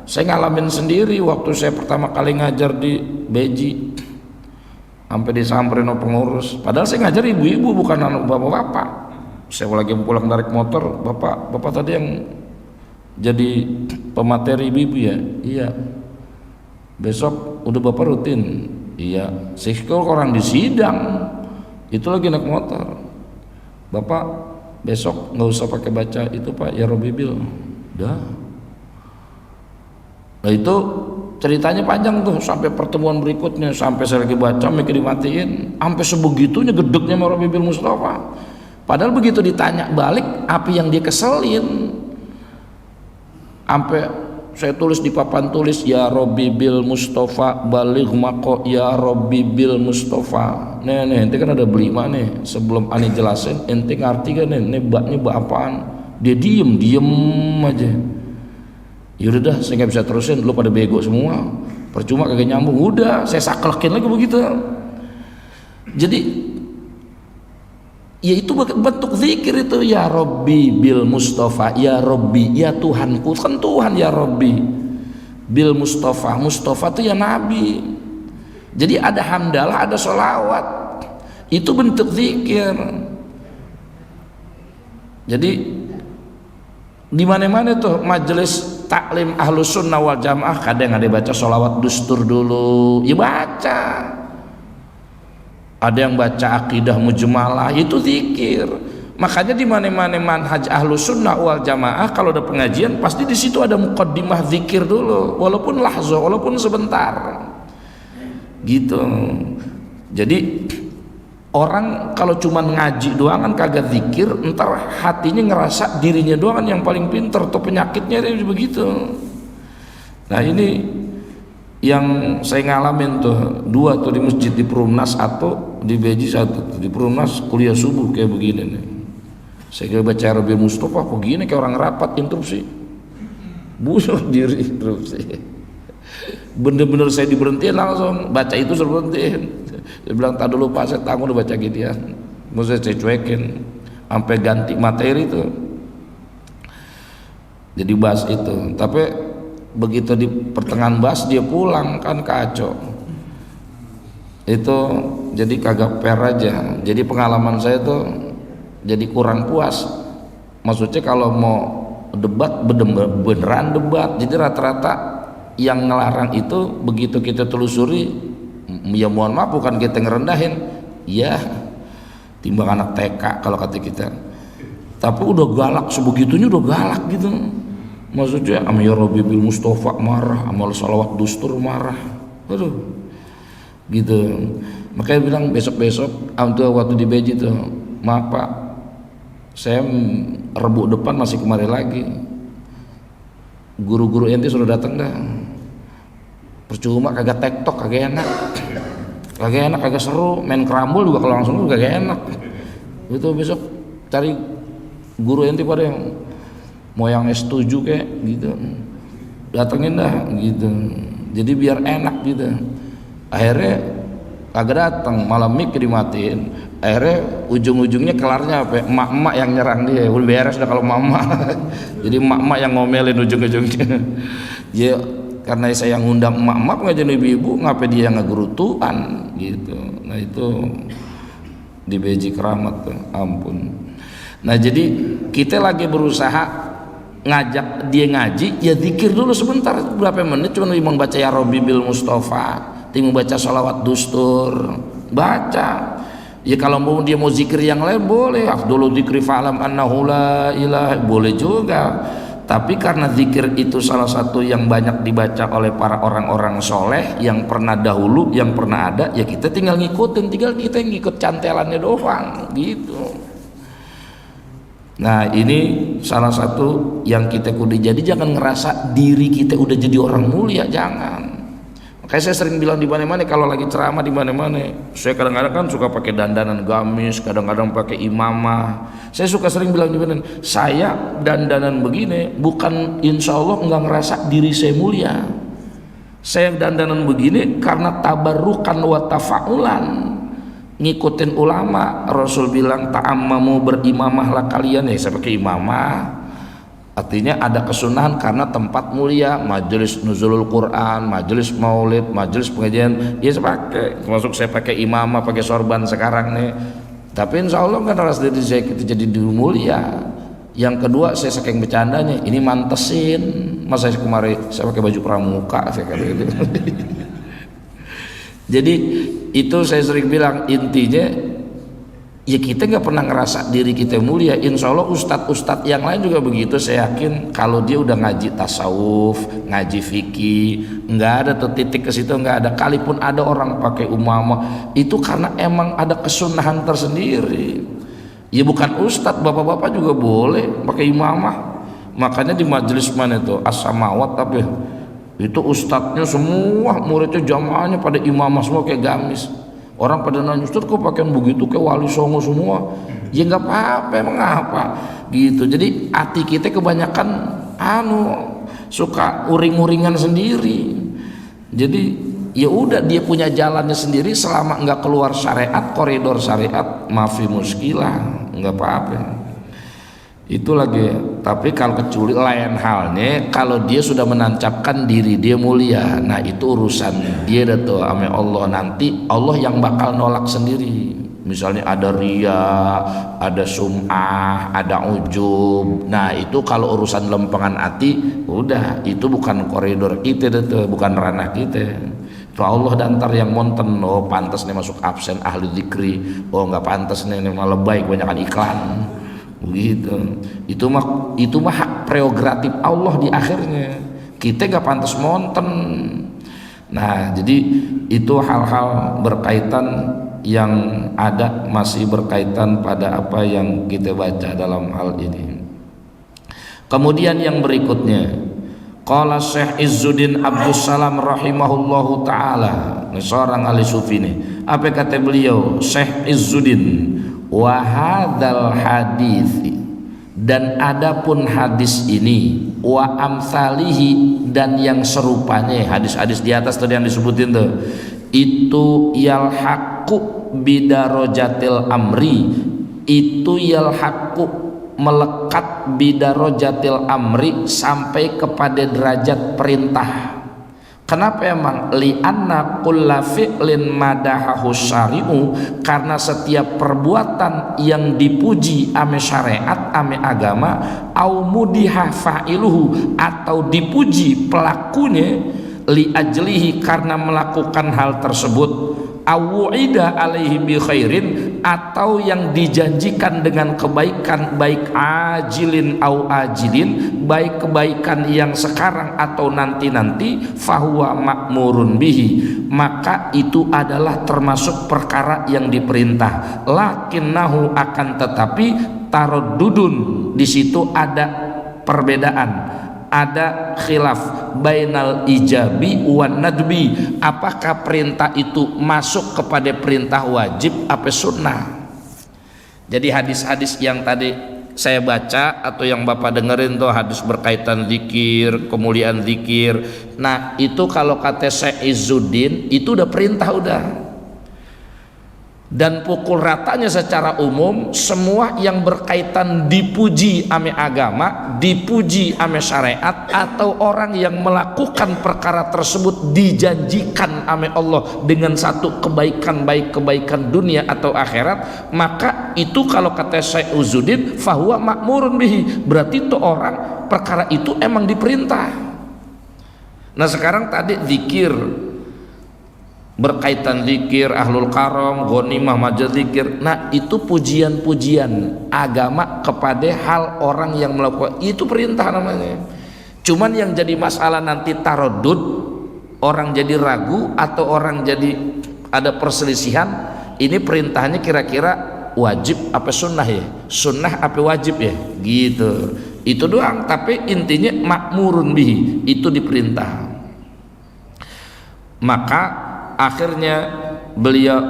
Saya ngalamin sendiri waktu saya pertama kali ngajar di Beji. Sampai disamperin sama pengurus. Padahal saya ngajar ibu-ibu bukan anak bapak-bapak. Saya lagi pulang narik motor, bapak tadi yang jadi pemateri ibu-ibu ya. Iya. Besok udah bapak rutin. Iya. Saya orang di sidang. Itu lagi naik motor. Bapak besok nggak usah pakai baca itu Pak ya Rabbi bil. Dah. Nah itu ceritanya panjang tuh sampai pertemuan berikutnya, sampai saya lagi baca mikir dimatiin, sampai sebegitunya gedeknya sama Rabbi bil Mustafa. Padahal begitu ditanya balik apa yang dia keselin, sampai saya tulis di papan tulis ya Rabbi bil Mustafa baligh maqo ya Rabbi bil Mustafa. Nih ente kan ada belima nih, sebelum ani jelasin ente ngerti kan nih baknya bak apaan. Dia diem aja. Yaudah dah saya nggak bisa terusin, lu pada bego semua, percuma kagak nyambung. Udah saya saklekin lagi begitu. Jadi ya itu bentuk zikir itu ya Rabbi bil Mustafa, ya Rabbi ya Tuhanku, kan Tuhan ya Rabbi bil Mustafa. Mustafa itu ya Nabi. Jadi ada hamdalah, ada sholawat, itu bentuk zikir. Jadi di mana-mana tuh majelis taklim ahlus sunnah wal jamaah kadang ada baca sholawat dustur dulu, ya baca. Ada yang baca akidah mujmalah, itu zikir. Makanya di mana-mana manhaj ahlus sunnah wal jamaah kalau ada pengajian pasti di situ ada muqaddimah zikir dulu, walaupun lahzah, walaupun sebentar. Gitu. Jadi orang kalau cuma ngaji doang kan kagak zikir, entar hatinya ngerasa dirinya doang yang paling pinter, atau penyakitnya itu begitu. Nah ini yang saya ngalamin tuh, dua tuh di masjid di Perumnas, atau di Beji satu. Di Perumnas kuliah subuh kayak begini nih, saya kira baca Rabbi Mustafa begini kayak orang rapat interupsi, bunuh diri interupsi. Bener-bener saya diberhentiin langsung, baca itu suruh berhentiin. Dia bilang tak dulu Pak, saya tanggung udah baca ginian. Maksudnya saya cuekin sampai ganti materi itu. Jadi bahas itu, tapi begitu di pertengahan bahas dia pulang kan kacau. Itu jadi kagak fair aja. Jadi pengalaman saya tuh jadi kurang puas. Maksudnya kalau mau debat beneran debat. Jadi rata-rata yang ngelarang itu begitu kita telusuri, ya mohon maaf bukan kita ngerendahin, ya timbang anak TK kalau kata kita. Tapi udah galak, sebegitunya udah galak gitu. Maksudnya sama ya Rabbi bil Mustafa marah, amal salawat dustur marah. Aduh. Gitu. Makanya bilang besok-besok waktu di Beji tuh, maaf Pak, saya Rebu depan masih kemari lagi. Guru-guru ente sudah datang dah. Percuma kagak tektok, kagak enak, kagak seru. Main kerambol juga kalau langsung kagak enak. Itu besok cari guru ente pada yang mau yang S7 kayak gitu, datengin dah gitu. Jadi biar enak gitu. Akhirnya kagak datang, malah mic dimatiin. Akhirnya ujung-ujungnya kelarnya apa? Emak-emak yang nyerang dia. Udah beres dah kalau mama. Jadi emak-emak yang ngomelin ujung-ujungnya. Ya karena saya yang ngundang emak-emak ngajarin ibu-ibu, ngapa dia yang ngegerutuan gitu. Nah itu di Beji Keramat tuh, ampun. Nah jadi kita lagi berusaha ngajak dia ngaji, ya zikir dulu sebentar, berapa menit, cuma mau baca ya Rabbi bil Mustafa, tinggal baca sholawat dustur, baca. Ya kalau mau dia mau zikir yang lain boleh, afdhalu dzikri fa'lam annahu la ilaha, boleh juga. Tapi karena zikir itu salah satu yang banyak dibaca oleh para orang-orang soleh yang pernah dahulu, yang pernah ada, ya kita tinggal ngikutin, tinggal kita yang ngikut cantelannya doang gitu. Nah ini salah satu yang kita kudu. Jadi jangan ngerasa diri kita udah jadi orang mulia, jangan. Makanya saya sering bilang di mana-mana kalau lagi ceramah di mana-mana, saya kadang-kadang kan suka pakai dandanan gamis, kadang-kadang pakai imamah. Saya suka sering bilang di mana, saya dandanan begini bukan insya Allah nggak ngerasa diri saya mulia. Saya dandanan begini karena tabarrukan wa tafa'ulan, ngikutin ulama. Rasul bilang ta'ammamu, berimamahlah kalian. Ya saya pakai imamah, artinya ada kesunahan karena tempat mulia, majelis nuzulul Quran, majelis maulid, majelis pengajian, ya saya pakai. Termasuk saya pakai imamah, pakai sorban sekarang nih. Tapi insya Allah kan harus diri saya kita jadi diri mulia. Yang kedua, saya saking bercandanya, ini mantesin. Masa saya kemarin saya pakai baju pramuka, saya kata gitu. Jadi itu saya sering bilang, intinya ya kita nggak pernah ngerasa diri kita mulia. Insya Allah ustadz-ustadz yang lain juga begitu. Saya yakin kalau dia udah ngaji tasawuf, ngaji fikih, nggak ada tuh titik ke situ, nggak ada. Kalaupun ada orang pakai umamah, itu karena emang ada kesunahan tersendiri. Ya bukan ustadz, bapak-bapak juga boleh pakai imamah. Makanya di majelis mana itu as-samawat, tapi itu ustadznya semua, muridnya jamaahnya pada imamah semua kayak gamis. Orang pada nanya, Ustaz kok pakaian begitu kayak wali songo semua? Ya nggak apa-apa, emang apa gitu. Jadi hati kita kebanyakan suka uring-uringan sendiri. Jadi ya udah, dia punya jalannya sendiri, selama nggak keluar syariat, koridor syariat, maafi muskilah, nggak apa-apa. Itu lagi. Tapi kalau kecuali lain halnya kalau dia sudah menancapkan diri dia mulia, nah itu urusan dia tuh ame Allah. Nanti Allah yang bakal nolak sendiri. Misalnya ada riya, ada sum'ah, ada ujub. Nah itu kalau urusan lempengan hati, udah itu bukan koridor kita tuh, bukan ranah kita. Itu Allah dantar yang monten. Oh pantas nih masuk absen ahli zikri, oh nggak pantas nih malah lebay kebanyakan iklan begitu. Itu mah hak prerogatif Allah di akhirnya, kita gak pantas monten. Nah jadi itu hal-hal berkaitan yang ada, masih berkaitan pada apa yang kita baca dalam hal ini. Kemudian yang berikutnya, qala Syekh Izzuddin Abdussalam rahimahullahu ta'ala, ini seorang ahli sufi nih. Apa kata beliau Syekh Izzuddin? Wa hadzal hadits, dan adapun hadis ini, wa amsalihi, dan yang serupanya, hadis-hadis di atas tadi yang disebutin tuh, itu yalhaqu bidarojatil amri, itu yalhaqu melekat bidarojatil amri sampai kepada derajat perintah. Kenapa emang? Li'anna kulla fi'lin madahahu syari'u, karena setiap perbuatan yang dipuji ame syariat, ame agama, au mudiha fa'iluhu, atau dipuji pelakunya, li'ajlihi, karena melakukan hal tersebut, awu'ida alaihi bi khairin, atau yang dijanjikan dengan kebaikan, baik ajilin au ajilin, baik kebaikan yang sekarang atau nanti-nanti, fahuwa ma'murun bihi, maka itu adalah termasuk perkara yang diperintah. Lakinnahu, akan tetapi, taraddudun, di situ ada perbedaan, ada khilaf bainal ijabi wan nadbi, apakah perintah itu masuk kepada perintah wajib apa sunnah. Jadi hadis-hadis yang tadi saya baca atau yang Bapak dengerin tuh, hadis berkaitan zikir, kemuliaan zikir, nah itu kalau kata Syekh Izzuddin itu udah perintah udah. Dan pukul ratanya secara umum, semua yang berkaitan dipuji ame agama, dipuji ame syariat, atau orang yang melakukan perkara tersebut dijanjikan ame Allah dengan satu kebaikan, baik kebaikan dunia atau akhirat, maka itu kalau kata Syekh Izzuddin, fahuwa ma'murun bihi, berarti itu orang perkara itu emang diperintah. Nah sekarang tadi zikir, berkaitan zikir, ahlul karam, ghanimah, majelis zikir. Nah, itu pujian-pujian agama kepada hal orang yang melakukan itu perintah namanya. Cuman yang jadi masalah nanti tarodud, orang jadi ragu atau orang jadi ada perselisihan. Ini perintahnya kira-kira wajib apa sunnah ya? Sunnah apa wajib ya? Gitu. Itu doang. Tapi intinya makmurun bihi, itu diperintah. Maka akhirnya beliau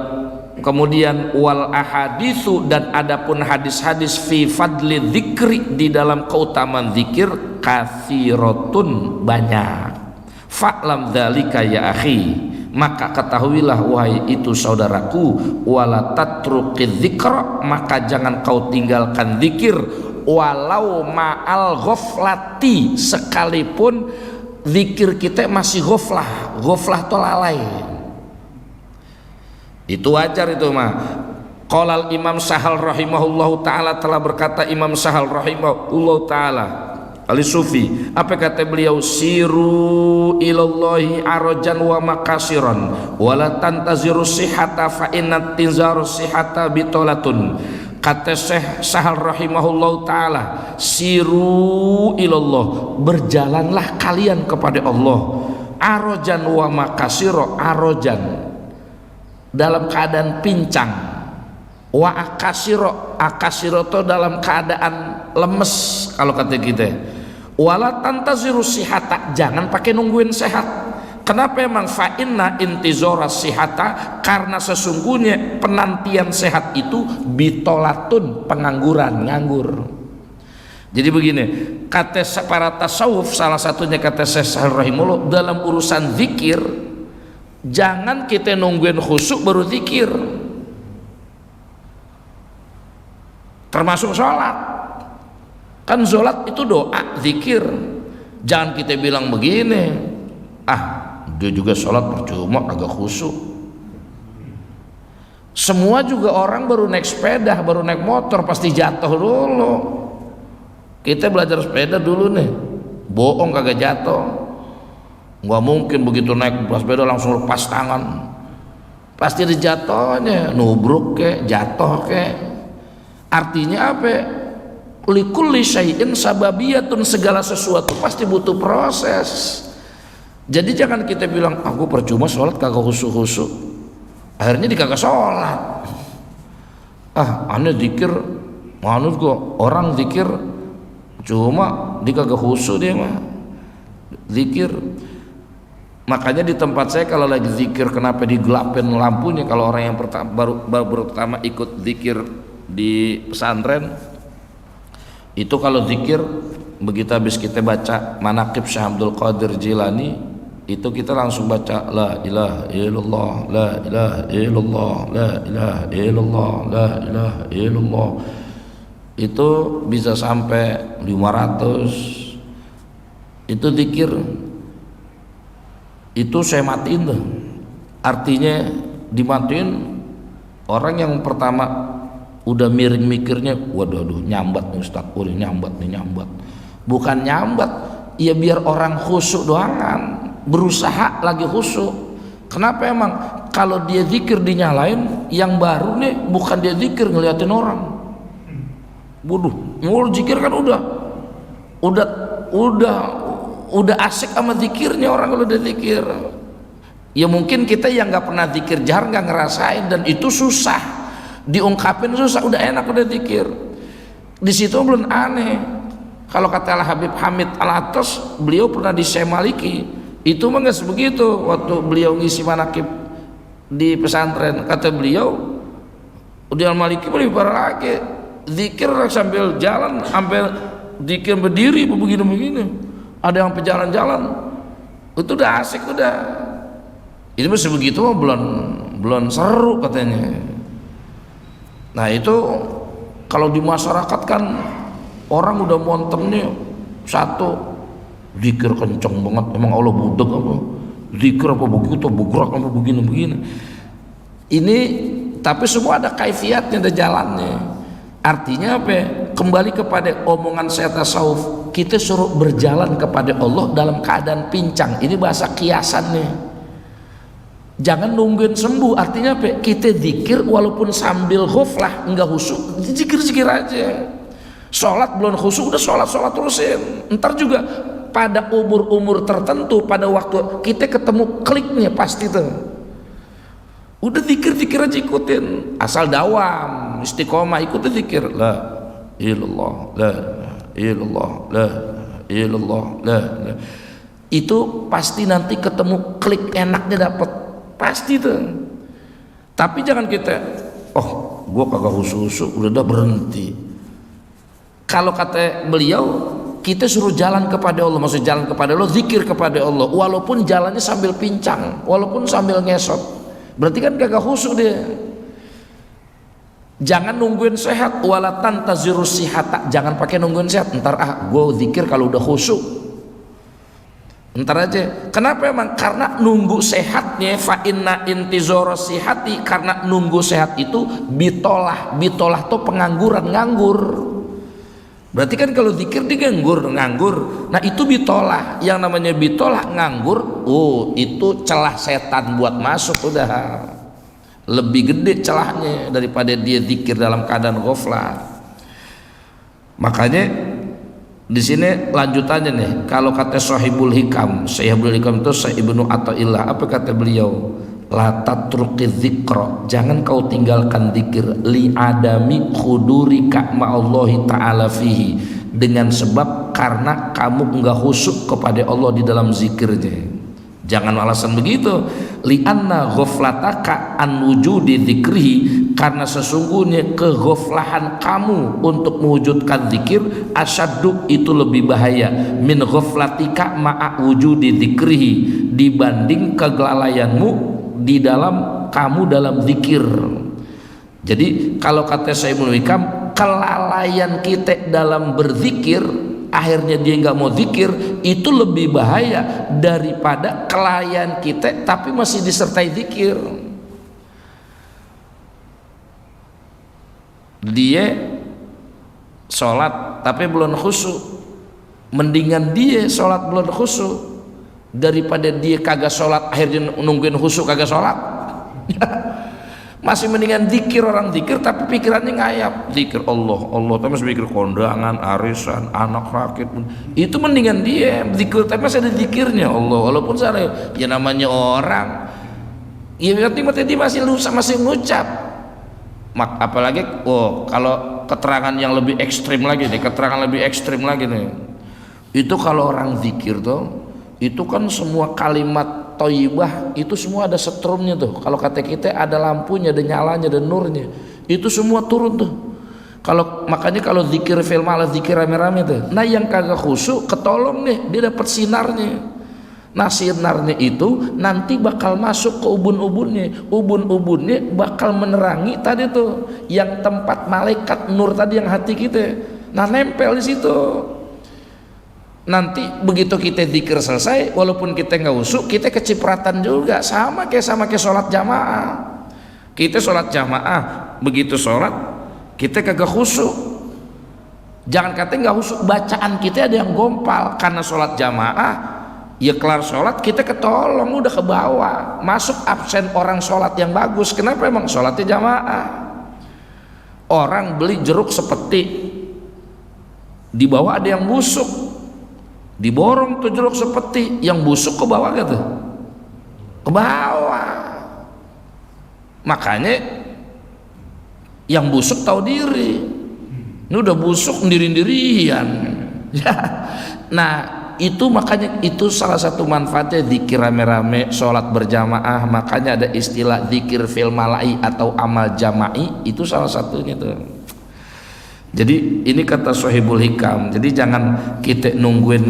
kemudian wal ahaditsu, dan adapun hadis-hadis fi fadli dzikri, di dalam keutamaan zikir, katsiratun, banyak. Fa'lam dzalika ya akhi, maka ketahuilah wahai itu saudaraku, wala tatruqiz dzikra, maka jangan kau tinggalkan zikir, walau ma'al ghaflati, sekalipun zikir kita masih ghaflah. Ghaflah itu lalai, itu wajar itu mah. Qala Imam Sahal rahimahullahu taala, telah berkata Imam Sahal rahimahullahu taala al-Sufi, apa kata beliau? Siru ilallahi arajan wa makasiran wala tantaziru sihata fa inna tinzaru sihata bitolatun. Kata Syekh Sahal rahimahullahu taala, siru ilallah, berjalanlah kalian kepada Allah, arajan wa makasiro, arajan dalam keadaan pincang, wa akasiro, akasiro itu dalam keadaan lemes kalau kata kita. Wala tantaziru sihata, jangan pakai nungguin sehat. Kenapa emang? Fa inna intizara sihata, karena sesungguhnya penantian sehat itu bitolatun, pengangguran, nganggur. Jadi begini, kata para tasawuf, salah satunya kata Syekh rahimahullah, dalam urusan zikir jangan kita nungguin khusyuk baru zikir, termasuk sholat. Kan sholat itu doa, zikir. Jangan kita bilang begini, dia juga sholat percuma agak khusyuk. Semua juga orang baru naik sepeda, baru naik motor pasti jatuh dulu. Kita belajar sepeda dulu nih, bohong kagak jatuh. Nggak mungkin begitu naik sepeda langsung lepas tangan, pasti ada jatuhnya, nubruk ke, jatuh ke. Artinya apa? Likulli syai'in sababiyatun, segala sesuatu pasti butuh proses. Jadi jangan kita bilang aku percuma sholat kagak khusyuk-khusyuk, akhirnya dikagak sholat. Aneh zikir, manut kok orang zikir cuma dikagak khusyuk dia mah zikir. Makanya di tempat saya kalau lagi zikir, kenapa digelapin lampunya? Kalau orang yang baru pertama ikut zikir di pesantren itu, kalau zikir begitu habis kita baca manaqib Syekh Abdul Qadir Jilani, itu kita langsung baca la ilaha illallah, la ilaha illallah, la ilaha illallah, la ilaha illallah. Itu bisa sampai 500. Itu zikir. Itu saya matiin tuh, artinya dimatiin. Orang yang pertama udah miring mikirnya, waduh nyambat nih Ustaz, udah nyambat. Bukan nyambat, ya biar orang khusyuk doangan, berusaha lagi khusyuk. Kenapa emang? Kalau dia zikir dinyalain, yang baru nih bukan dia zikir ngeliatin orang. Waduh, mau zikir kan udah asik sama zikirnya orang kalau udah zikir. Ya mungkin kita yang nggak pernah zikir jahar nggak ngerasain, dan itu susah diungkapin, susah. Udah enak udah zikir, di situ belum aneh. Kalau kata Habib Hamid Al-Atas, beliau pernah di Syekh Maliki, itu mah nggak sebegitu. Waktu beliau ngisi manaqib di pesantren, kata beliau di Al-Maliki lebih parah lagi, zikir sambil jalan, sambil zikir berdiri begini. Ada yang pejalan-jalan, itu udah asik udah. Itu masih begitu belum seru katanya. Nah itu kalau di masyarakat kan orang udah montemnya satu, zikir kenceng banget. Emang Allah budek apa? Zikir apa begitu, bergerak apa begini. Ini tapi semua ada kaifiatnya, ada jalannya. Artinya apa? Kembali kepada omongan saya tasawuf, kita suruh berjalan kepada Allah dalam keadaan pincang. Ini bahasa kiasan nih. Jangan nungguin sembuh. Artinya apa? Kita zikir walaupun sambil ghaflah, enggak khusyuk, zikir-zikir aja. Sholat belum khusyuk, udah sholat terusin. Ntar juga pada umur-umur tertentu, pada waktu kita ketemu kliknya pasti tuh. Udah zikir-zikir aja ikutin. Asal dawam, istiqomah, ikutin zikir. La ilallah, la ilallah, la ilallah, la. Itu pasti nanti ketemu klik enaknya dapet. Pasti tuh. Tapi jangan kita, oh gua kagak khusyuk, udah berhenti. Kalau kata beliau, kita suruh jalan kepada Allah, maksud jalan kepada Allah, zikir kepada Allah, walaupun jalannya sambil pincang, walaupun sambil ngesot, berarti kan kagak khusyuk dia. Jangan nungguin sehat, walatan tazirus sihata, jangan pakai nungguin sehat. Ntar gue zikir kalau udah khusyuk. Ntar aja. Kenapa emang? Karena nunggu sehatnya, fa inna intizara sihati, karena nunggu sehat itu bitolah tuh pengangguran, nganggur. Berarti kan kalau zikir dia nganggur. Nah itu bitolah. Yang namanya bitolah nganggur, itu celah setan buat masuk udah. Lebih gede celahnya daripada dia zikir dalam keadaan ghaflah. Makanya di sini lanjutannya nih, kalau kata Sahibul Hikam itu Syekh Ibnu Athaillah, apa kata beliau? La tatruqi dzikra, jangan kau tinggalkan zikir li adami khudurika ma'allahi ta'ala fihi, dengan sebab karena kamu enggak khusyuk kepada Allah di dalam zikirnya. Jangan alasan begitu, li anna ghaflataka an wujudi dzikrihi, karena sesungguhnya keghaflahan kamu untuk mewujudkan zikir asyaddu, itu lebih bahaya, min ghaflatika ma'a wujudi dzikrihi, dibanding kelalaianmu di dalam zikir. Jadi kalau kata Syaikh Hikam, kelalaian kita dalam berzikir akhirnya dia nggak mau zikir, itu lebih bahaya daripada kelalaian kita tapi masih disertai zikir. Dia sholat tapi belum khusyuk, mendingan dia sholat belum khusyuk daripada dia kagak sholat akhirnya nungguin khusyuk kagak sholat. Masih mendingan zikir, orang zikir tapi pikirannya ngayap, zikir Allah tapi masih mikir kondangan, arisan, anak rakit. Itu mendingan dia zikir tapi masih ada zikirnya Allah, walaupun salah. Ya namanya orang, ya berarti dia masih ngucap. Apalagi kalau keterangan yang lebih ekstrim lagi nih, itu kalau orang zikir tuh, itu kan semua kalimat thayyibah itu semua ada setrumnya tuh. Kalau kata kita ada lampunya, ada nyalanya, ada nurnya. Itu semua turun tuh. Makanya kalau zikir fil malah zikir rame-rame tuh. Nah yang kagak khusyuk ketolong nih, dia dapat sinarnya. Nah sinarnya itu nanti bakal masuk ke ubun-ubunnya bakal menerangi tadi tuh yang tempat malaikat nur tadi, yang hati kita. Nah nempel di situ. Nanti begitu kita zikir selesai, walaupun kita nggak khusyuk, kita kecipratan juga, sama kayak sholat jamaah. Kita sholat jamaah, begitu sholat kita kagak khusyuk. Jangan kata nggak khusyuk, bacaan kita ada yang gompal karena sholat jamaah. Ya kelar sholat kita ketolong, udah ke bawah, masuk absen orang sholat yang bagus. Kenapa? Emang sholatnya jamaah. Orang beli jeruk sepeti, di bawah ada yang busuk, diborong tuh jeruk sepeti, yang busuk ke bawah gitu, ke bawah. Makanya yang busuk tahu diri, ini udah busuk sendiri-sendirian. Nah itu makanya itu salah satu manfaatnya zikir rame-rame, sholat berjamaah. Makanya ada istilah zikir fil malai atau amal jama'i, itu salah satunya tuh. Jadi ini kata Sahibul Hikam, jadi jangan kita nungguin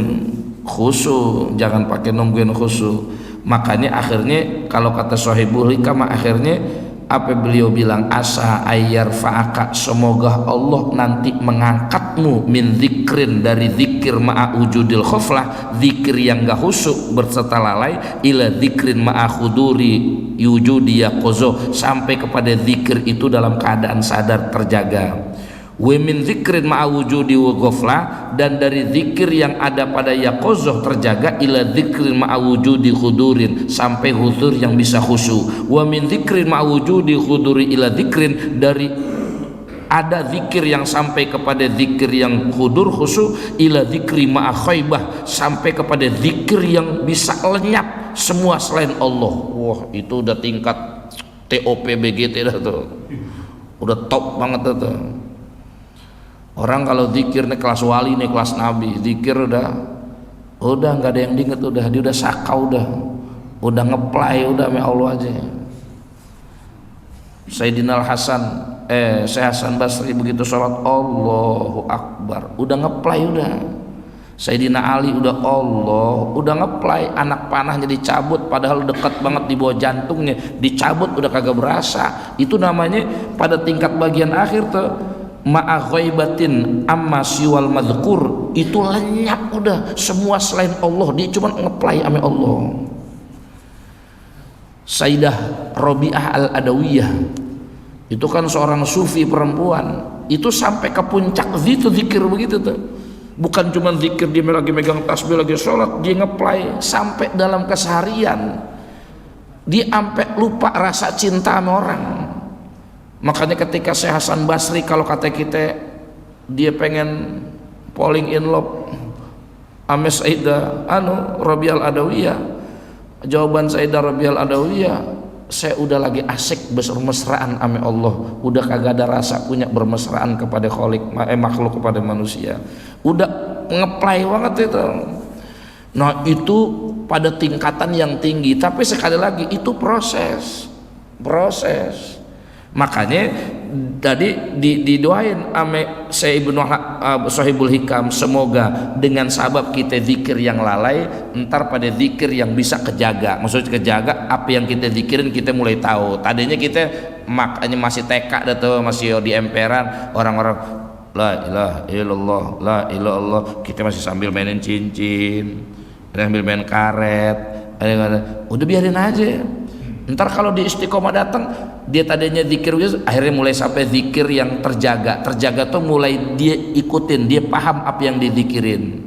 khusyuk, jangan pakai nungguin khusyuk. Makanya akhirnya kalau kata Sahibul Hikam, akhirnya apa beliau bilang, asa ayyar fa'aka, semoga Allah nanti mengangkatmu min zikrin, dari zikir ma'a wujudil khoflah, zikir yang gak khusyuk berserta lalai, ila zikrin ma'a khuduri yujudi yakozo, sampai kepada zikir itu dalam keadaan sadar terjaga. wa min dzikrin ma'a wujudi wa ghaflah, dan dari zikir yang ada pada yaqozoh terjaga, ila dzikrin ma'a wujudi khudurin, sampai hudur yang bisa khusyuk, wa min dzikrin ma'a wujudi khuduri ila dzikrin, dari ada zikir yang sampai kepada zikir yang hudur khusyuk, ila dzikri ma'a khaybah, sampai kepada zikir yang bisa lenyap semua selain Allah. Wah, itu udah tingkat TOP BGT dah tuh, udah top banget tuh. Orang kalau zikir nih kelas wali, nih kelas nabi, zikir udah nggak ada yang diinget, dia udah sakau, udah ngeplay, udah sama Allah aja. Sayyidina Hasan Syekh Hasan Basri begitu sholat Allahu Akbar, udah ngeplay udah. Sayyidina Ali udah udah ngeplay, anak panahnya dicabut padahal dekat banget di bawah jantungnya, dicabut udah kagak berasa. Itu namanya pada tingkat bagian akhir tuh, ma'a ghaibatin amma siwal madhkur, itu lenyap udah semua selain Allah, dia cuma ngeplay sama Allah. Sayyidah Rabi'ah Al-Adawiyah itu kan seorang sufi perempuan, itu sampai ke puncak itu zikir begitu tuh, bukan cuma zikir dia lagi megang tasbih lagi sholat, dia ngeplay sampai dalam keseharian, dia sampai lupa rasa cinta sama orang. Makanya ketika Syekh Hasan Basri, kalau kata kita dia pengen falling in love sama Sayyidah Rabi'ah Al-Adawiyah, jawaban Sayyidah Rabi'ah Al-Adawiyah, saya udah lagi asik bermesraan sama Allah, udah kagak ada rasa punya bermesraan kepada makhluk, kepada manusia, udah ngeplay banget itu. Nah itu pada tingkatan yang tinggi, tapi sekali lagi itu proses. Makanya tadi didoain ame Syekh Ibnu Sahibul Hikam, semoga dengan sabab kita zikir yang lalai, entar pada zikir yang bisa kejaga. Maksudnya kejaga apa yang kita zikirin, kita mulai tahu. Tadinya kita makanya masih TK tuh, masih di emperan, orang-orang la ilaha illallah, la ilaha illallah, kita masih sambil mainin cincin, sambil main karet, udah biarin aja. Ntar kalau di istiqomah datang, dia tadinya zikir, akhirnya mulai sampai zikir yang terjaga tuh mulai dia ikutin, dia paham apa yang dizikirin.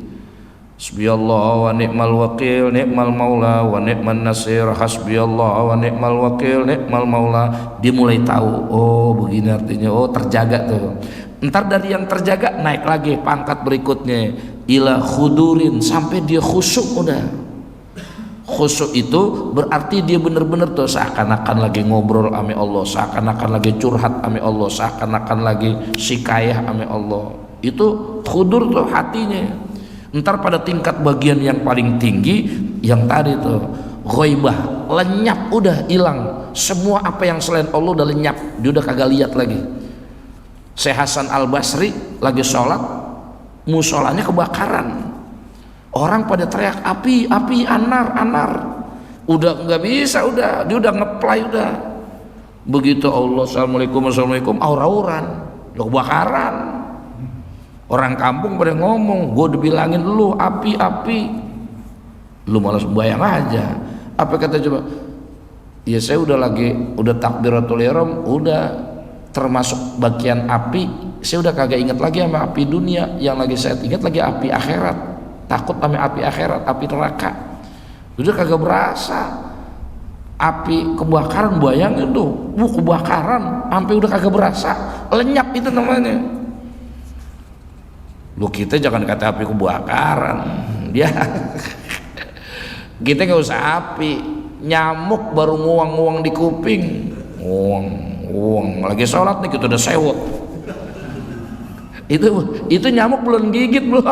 Hasbiyallah wa ni'mal wakil, ni'mal maula wa ni'man nasir, hasbiyallah wa ni'mal wakil, ni'mal maula. Dia mulai tahu, oh begini artinya, oh terjaga tuh. Ntar dari yang terjaga naik lagi pangkat berikutnya, ila khudurin, sampai dia khusyuk udah. Khusyuk itu berarti dia benar-benar tuh seakan-akan lagi ngobrol sama Allah, seakan-akan lagi curhat sama Allah, seakan-akan lagi sikayah sama Allah. Itu khudur tuh hatinya. Ntar pada tingkat bagian yang paling tinggi, yang tadi tuh ghaibah, lenyap, udah hilang semua apa yang selain Allah, udah lenyap, dia udah kagak lihat lagi. Syekh Hasan Al Basri lagi sholat, musolanya kebakaran. Orang pada teriak api, anar. Udah nggak bisa, udah dia udah ngeplay udah. Begitu Allah assalamualaikum, aur-auran, kebakaran. Orang kampung pada ngomong, gue udah bilangin lu api, lu malas bayang aja. Apa kata coba? Ya saya udah takbiratul ihram, udah termasuk bagian api. Saya udah kagak ingat lagi sama api dunia, yang lagi saya ingat lagi api akhirat. Takut sama api akhirat, api neraka. Udah kagak berasa. Api kebakaran, bayangin tuh, kebakaran sampai udah kagak berasa, lenyap itu namanya. Lu kita jangan kata api kebakaran, dia kita nggak usah api, nyamuk baru nguang di kuping, nguang lagi sholat nih kita udah sewot. Itu nyamuk belum gigit belum.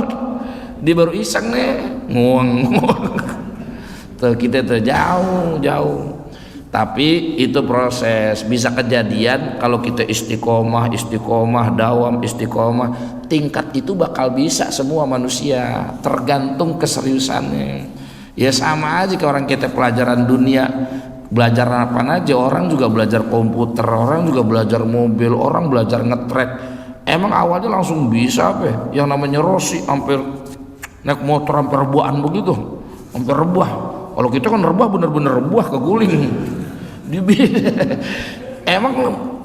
Dia baru iseng nih nguang tuh, kita tuh jauh, tapi itu proses. Bisa kejadian kalau kita istiqomah, dawam istiqomah, tingkat itu bakal bisa semua manusia, tergantung keseriusannya. Ya sama aja ke orang kita pelajaran dunia, belajar apa aja, orang juga belajar komputer, orang juga belajar mobil, orang belajar ngetrek. Emang awalnya langsung bisa apa yang namanya Rossi, hampir naik motor hampir rebuhan begitu, hampir rebah. Kalau kita kan rebah bener-bener rebah, keguling. Emang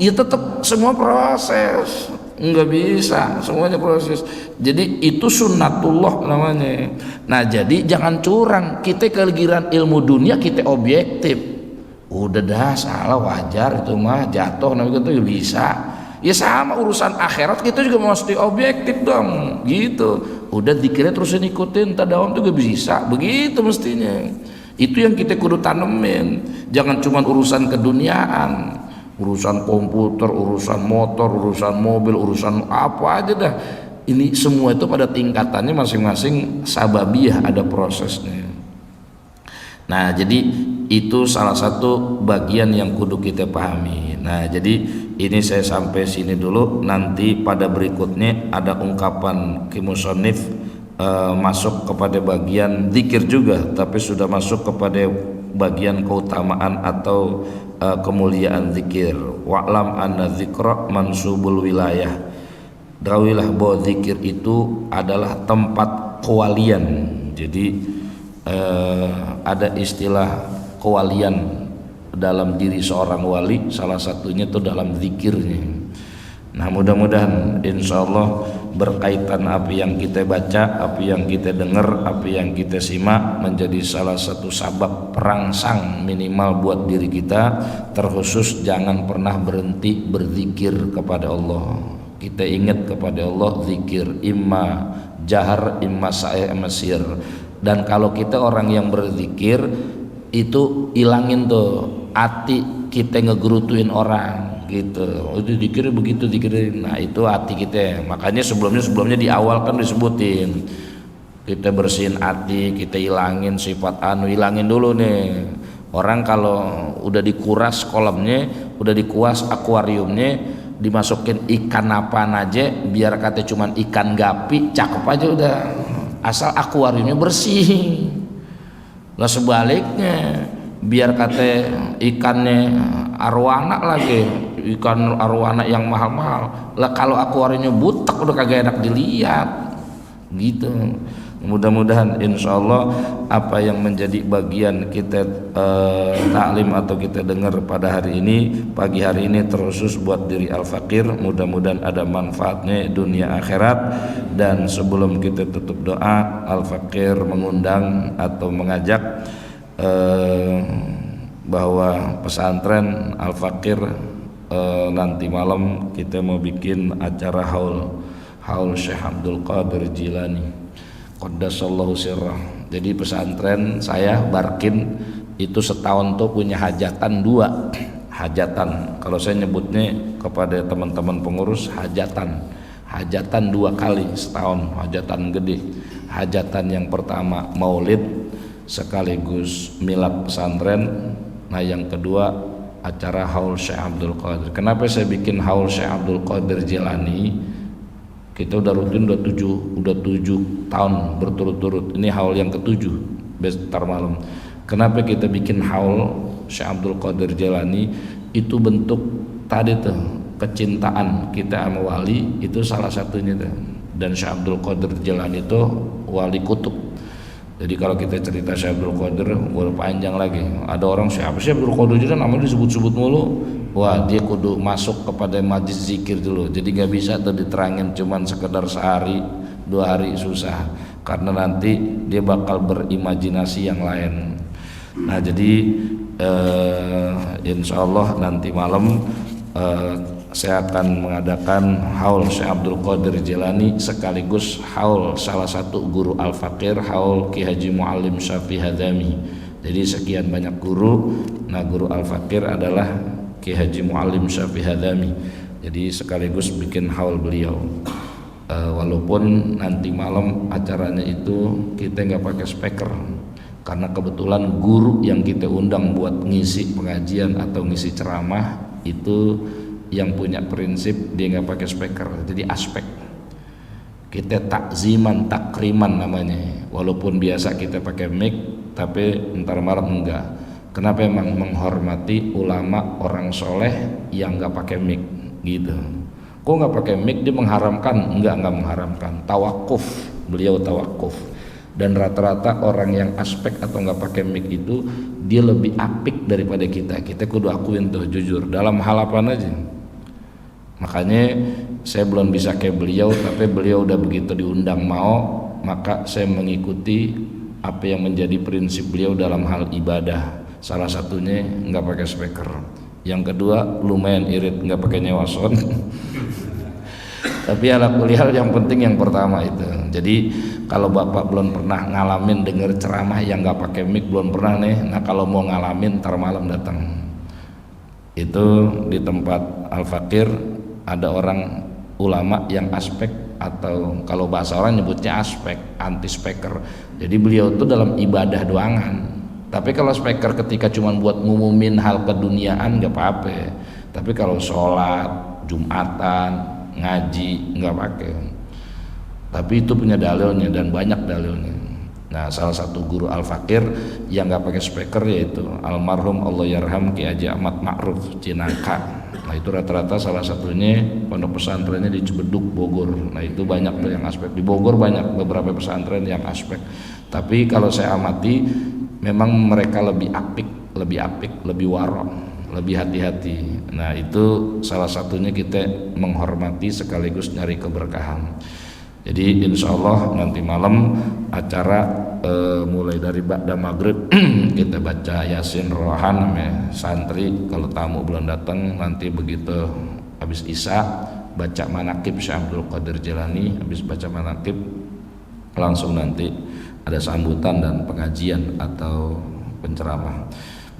ya tetap semua proses. nggak bisa, semuanya proses. Jadi itu sunnatullah namanya. Nah jadi jangan curang, kita keligiran ilmu dunia kita objektif, udah dah salah wajar itu mah jatuh namanya itu bisa. Ya sama urusan akhirat kita juga mesti objektif dong gitu. Udah dikira terusin ikutin tadawan juga bisa, begitu mestinya. Itu yang kita kudu tanemin, jangan cuma urusan keduniaan, urusan komputer, urusan motor, urusan mobil, urusan apa aja dah. Ini semua itu pada tingkatannya masing-masing sababiyah, ada prosesnya. Nah jadi itu salah satu bagian yang kudu kita pahami. Nah jadi ini saya sampai sini dulu, nanti pada berikutnya ada ungkapan kimusonif masuk kepada bagian zikir juga, tapi sudah masuk kepada bagian keutamaan atau kemuliaan zikir. Wa'lam anna dzikra mansubul wilayah. Dawilah bahwa zikir itu adalah tempat kewalian. Jadi ada istilah kewalian dalam diri seorang wali, salah satunya itu dalam zikirnya. Nah mudah-mudahan insya Allah berkaitan apa yang kita baca, apa yang kita dengar, apa yang kita simak menjadi salah satu sabab perangsang minimal buat diri kita. Terkhusus jangan pernah berhenti berzikir kepada Allah. Kita ingat kepada Allah, zikir imma jahar imma sa'i masir. Dan kalau kita orang yang berzikir itu ilangin tuh hati kita ngegerutuin orang gitu. Itu dikira begitu dikirin. Nah itu hati kita. Makanya sebelumnya di awal kan disebutin kita bersihin hati, kita ilangin sifat ilangin dulu nih. Orang kalau udah dikuras kolamnya, udah dikuas akuariumnya, dimasukin ikan apaan aja, biar kata cuman ikan gapi, cakep aja udah, asal akuariumnya bersih. Lah sebaliknya, biar kata ikannya arwana lagi, ikan arwana yang mahal-mahal, lah kalau akuariumnya butek udah kagak enak dilihat gitu. Mudah-mudahan insya Allah apa yang menjadi bagian kita taklim atau kita dengar pada hari ini, pagi hari ini, terkhusus buat diri Al-Fakir, mudah-mudahan ada manfaatnya dunia akhirat. Dan sebelum kita tutup doa, Al-Fakir mengundang atau mengajak bahwa pesantren Al-Fakir nanti malam kita mau bikin acara haul Syekh Abdul Qadir Jilani Qaddasallahu sirrah. Jadi pesantren saya Barkin itu setahun tuh punya hajatan 2 hajatan. Kalau saya nyebutnya kepada teman-teman pengurus hajatan 2 kali setahun, hajatan gede. Hajatan yang pertama maulid sekaligus milad pesantren. Nah yang kedua acara haul Syekh Abdul Qadir. Kenapa saya bikin haul Syekh Abdul Qadir Jilani? Kita udah rutin udah 7 tahun berturut-turut. Ini haul yang ke-7 besar malam. Kenapa kita bikin haul Syekh Abdul Qadir Jilani? Itu bentuk tadi tuh kecintaan kita sama wali, itu salah satunya tuh. Dan Syekh Abdul Qadir Jilani itu wali kutub. Jadi kalau kita cerita Syekh Abdul Qadir boleh panjang lagi. Ada orang siapa sih Abdul Qadir Jilani namanya disebut-sebut mulu. Wah dia kudu masuk kepada majlis zikir dulu. Jadi gak bisa tuh diterangin cuman sekedar sehari 2 hari, susah. Karena nanti dia bakal berimajinasi yang lain. Nah jadi insya Allah nanti malam saya akan mengadakan haul Syekh Abdul Qadir Jilani sekaligus haul salah satu guru Al-Fakir, haul Ki Haji Muallim Syafi Hadami. Jadi sekian banyak guru. Nah guru Al-Fakir adalah Ki Haji Muallim Syafi Hadami. Jadi sekaligus bikin haul beliau. Walaupun nanti malam acaranya itu kita nggak pakai speaker, karena kebetulan guru yang kita undang buat ngisi pengajian atau ngisi ceramah itu yang punya prinsip dia nggak pakai speaker. Jadi aspek kita takziman takriman namanya. Walaupun biasa kita pakai mic, tapi ntar malam enggak. Kenapa? Emang menghormati ulama orang soleh yang nggak pakai mic gitu. Kok nggak pakai mic dia mengharamkan? Nggak mengharamkan. Tawakuf, beliau tawakuf. Dan rata-rata orang yang aspek atau nggak pakai mic itu dia lebih apik daripada kita. Kita kudu akuin tuh jujur. Dalam hal apa aja? Makanya saya belum bisa kayak beliau, tapi beliau udah begitu diundang mau, maka saya mengikuti apa yang menjadi prinsip beliau dalam hal ibadah. Salah satunya nggak pakai speaker, yang kedua lumayan irit nggak pakai nyewa sound. Tapi ala kuliah yang penting yang pertama itu. Jadi kalau bapak belum pernah ngalamin denger ceramah yang nggak pakai mic, belum pernah nih. Nah kalau mau ngalamin ntar malam datang. Itu di tempat Al-Fakir ada orang ulama yang aspek, atau kalau bahasa orang nyebutnya aspek, anti speaker. Jadi beliau itu dalam ibadah doangan. Tapi kalau speaker ketika cuma buat ngumumin hal keduniaan nggak apa-apa. Tapi kalau sholat, jumatan, ngaji nggak pakai. Tapi itu punya dalilnya dan banyak dalilnya. Nah salah satu guru Al-Fakir yang nggak pakai speaker yaitu almarhum Allah yarham Ki Haji Ahmad Ma'ruf Cinangka. Nah itu rata-rata salah satunya pondok pesantrennya di Cibeduk Bogor. Nah itu banyak tuh yang aspek. Di Bogor banyak beberapa pesantren yang aspek. Tapi kalau saya amati memang mereka lebih apik, lebih warok, lebih hati-hati. Nah itu salah satunya kita menghormati sekaligus nyari keberkahan. Jadi insya Allah nanti malam acara mulai dari ba'da maghrib kita baca Yasin Rohan santri, kalau tamu belum datang nanti begitu habis Isya baca manakib Syekh Abdul Qadir Jilani. Habis baca manakib langsung nanti ada sambutan dan pengajian atau penceramah.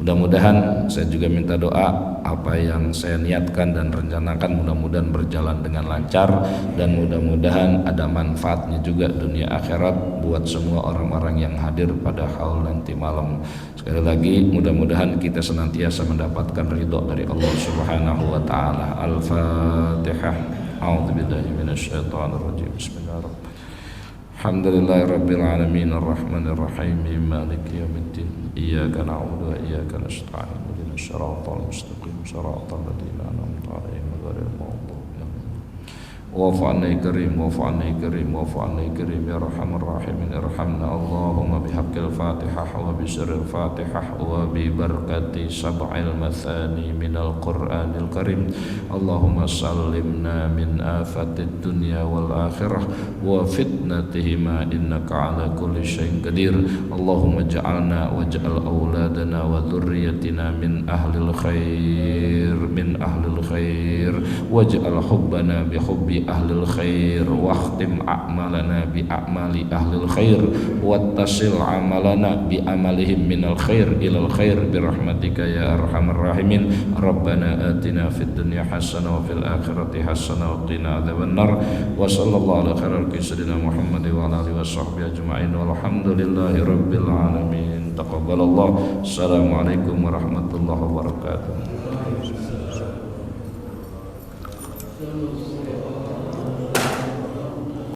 Mudah-mudahan saya juga minta doa apa yang saya niatkan dan rencanakan mudah-mudahan berjalan dengan lancar, dan mudah-mudahan ada manfaatnya juga dunia akhirat buat semua orang-orang yang hadir pada haul nanti malam. Sekali lagi mudah-mudahan kita senantiasa mendapatkan ridho dari Allah Subhanahu wa taala. Al-Fatihah. A'udzubillahi minasyaitonirrajim. Bismillahirrahmanirrahim. Alhamdulillahirabbil alamin arrahmanir rahim maliki yaumiddin iyyaka na'budu wa iyyaka nasta'in ihdinas siratal mustaqim siratal ladzina an'amta 'alaihim ghairil maghdubi 'alaihim wa'fu 'anna karim wa'fu 'anna karim wa'fu 'anna karim ya arhamar rahimin irhamna Allahumma bihaqqil fatihah wa bi sirril fatihah wa bi barakati sab'il mathani minal qur'anil karim Allahumma sallimna min afatid dunya wal akhirah wa fitnatihima innaka ala kulli syai'in qadir Allahumma ja'alna waj'al auladana wa dhurriyyatina min ahlil khair waj'al hubbana bi hubbi ahlil khair wakhtim a'malana bi a'mali ahlil khair wattasil amalana bi amalihim minal khair ilal khair birahmatika ya arhamar rahimin Rabbana atina fid dunya hasanah wa fil akhirati hasanah wa qina adzabannar wa sallallahu ala khairil sayyidina Muhammad wa ala alihi washabbihi ajma'in walhamdulillahi rabbil alamin. Taqabbalallah. Assalamualaikum warahmatullahi wabarakatuh.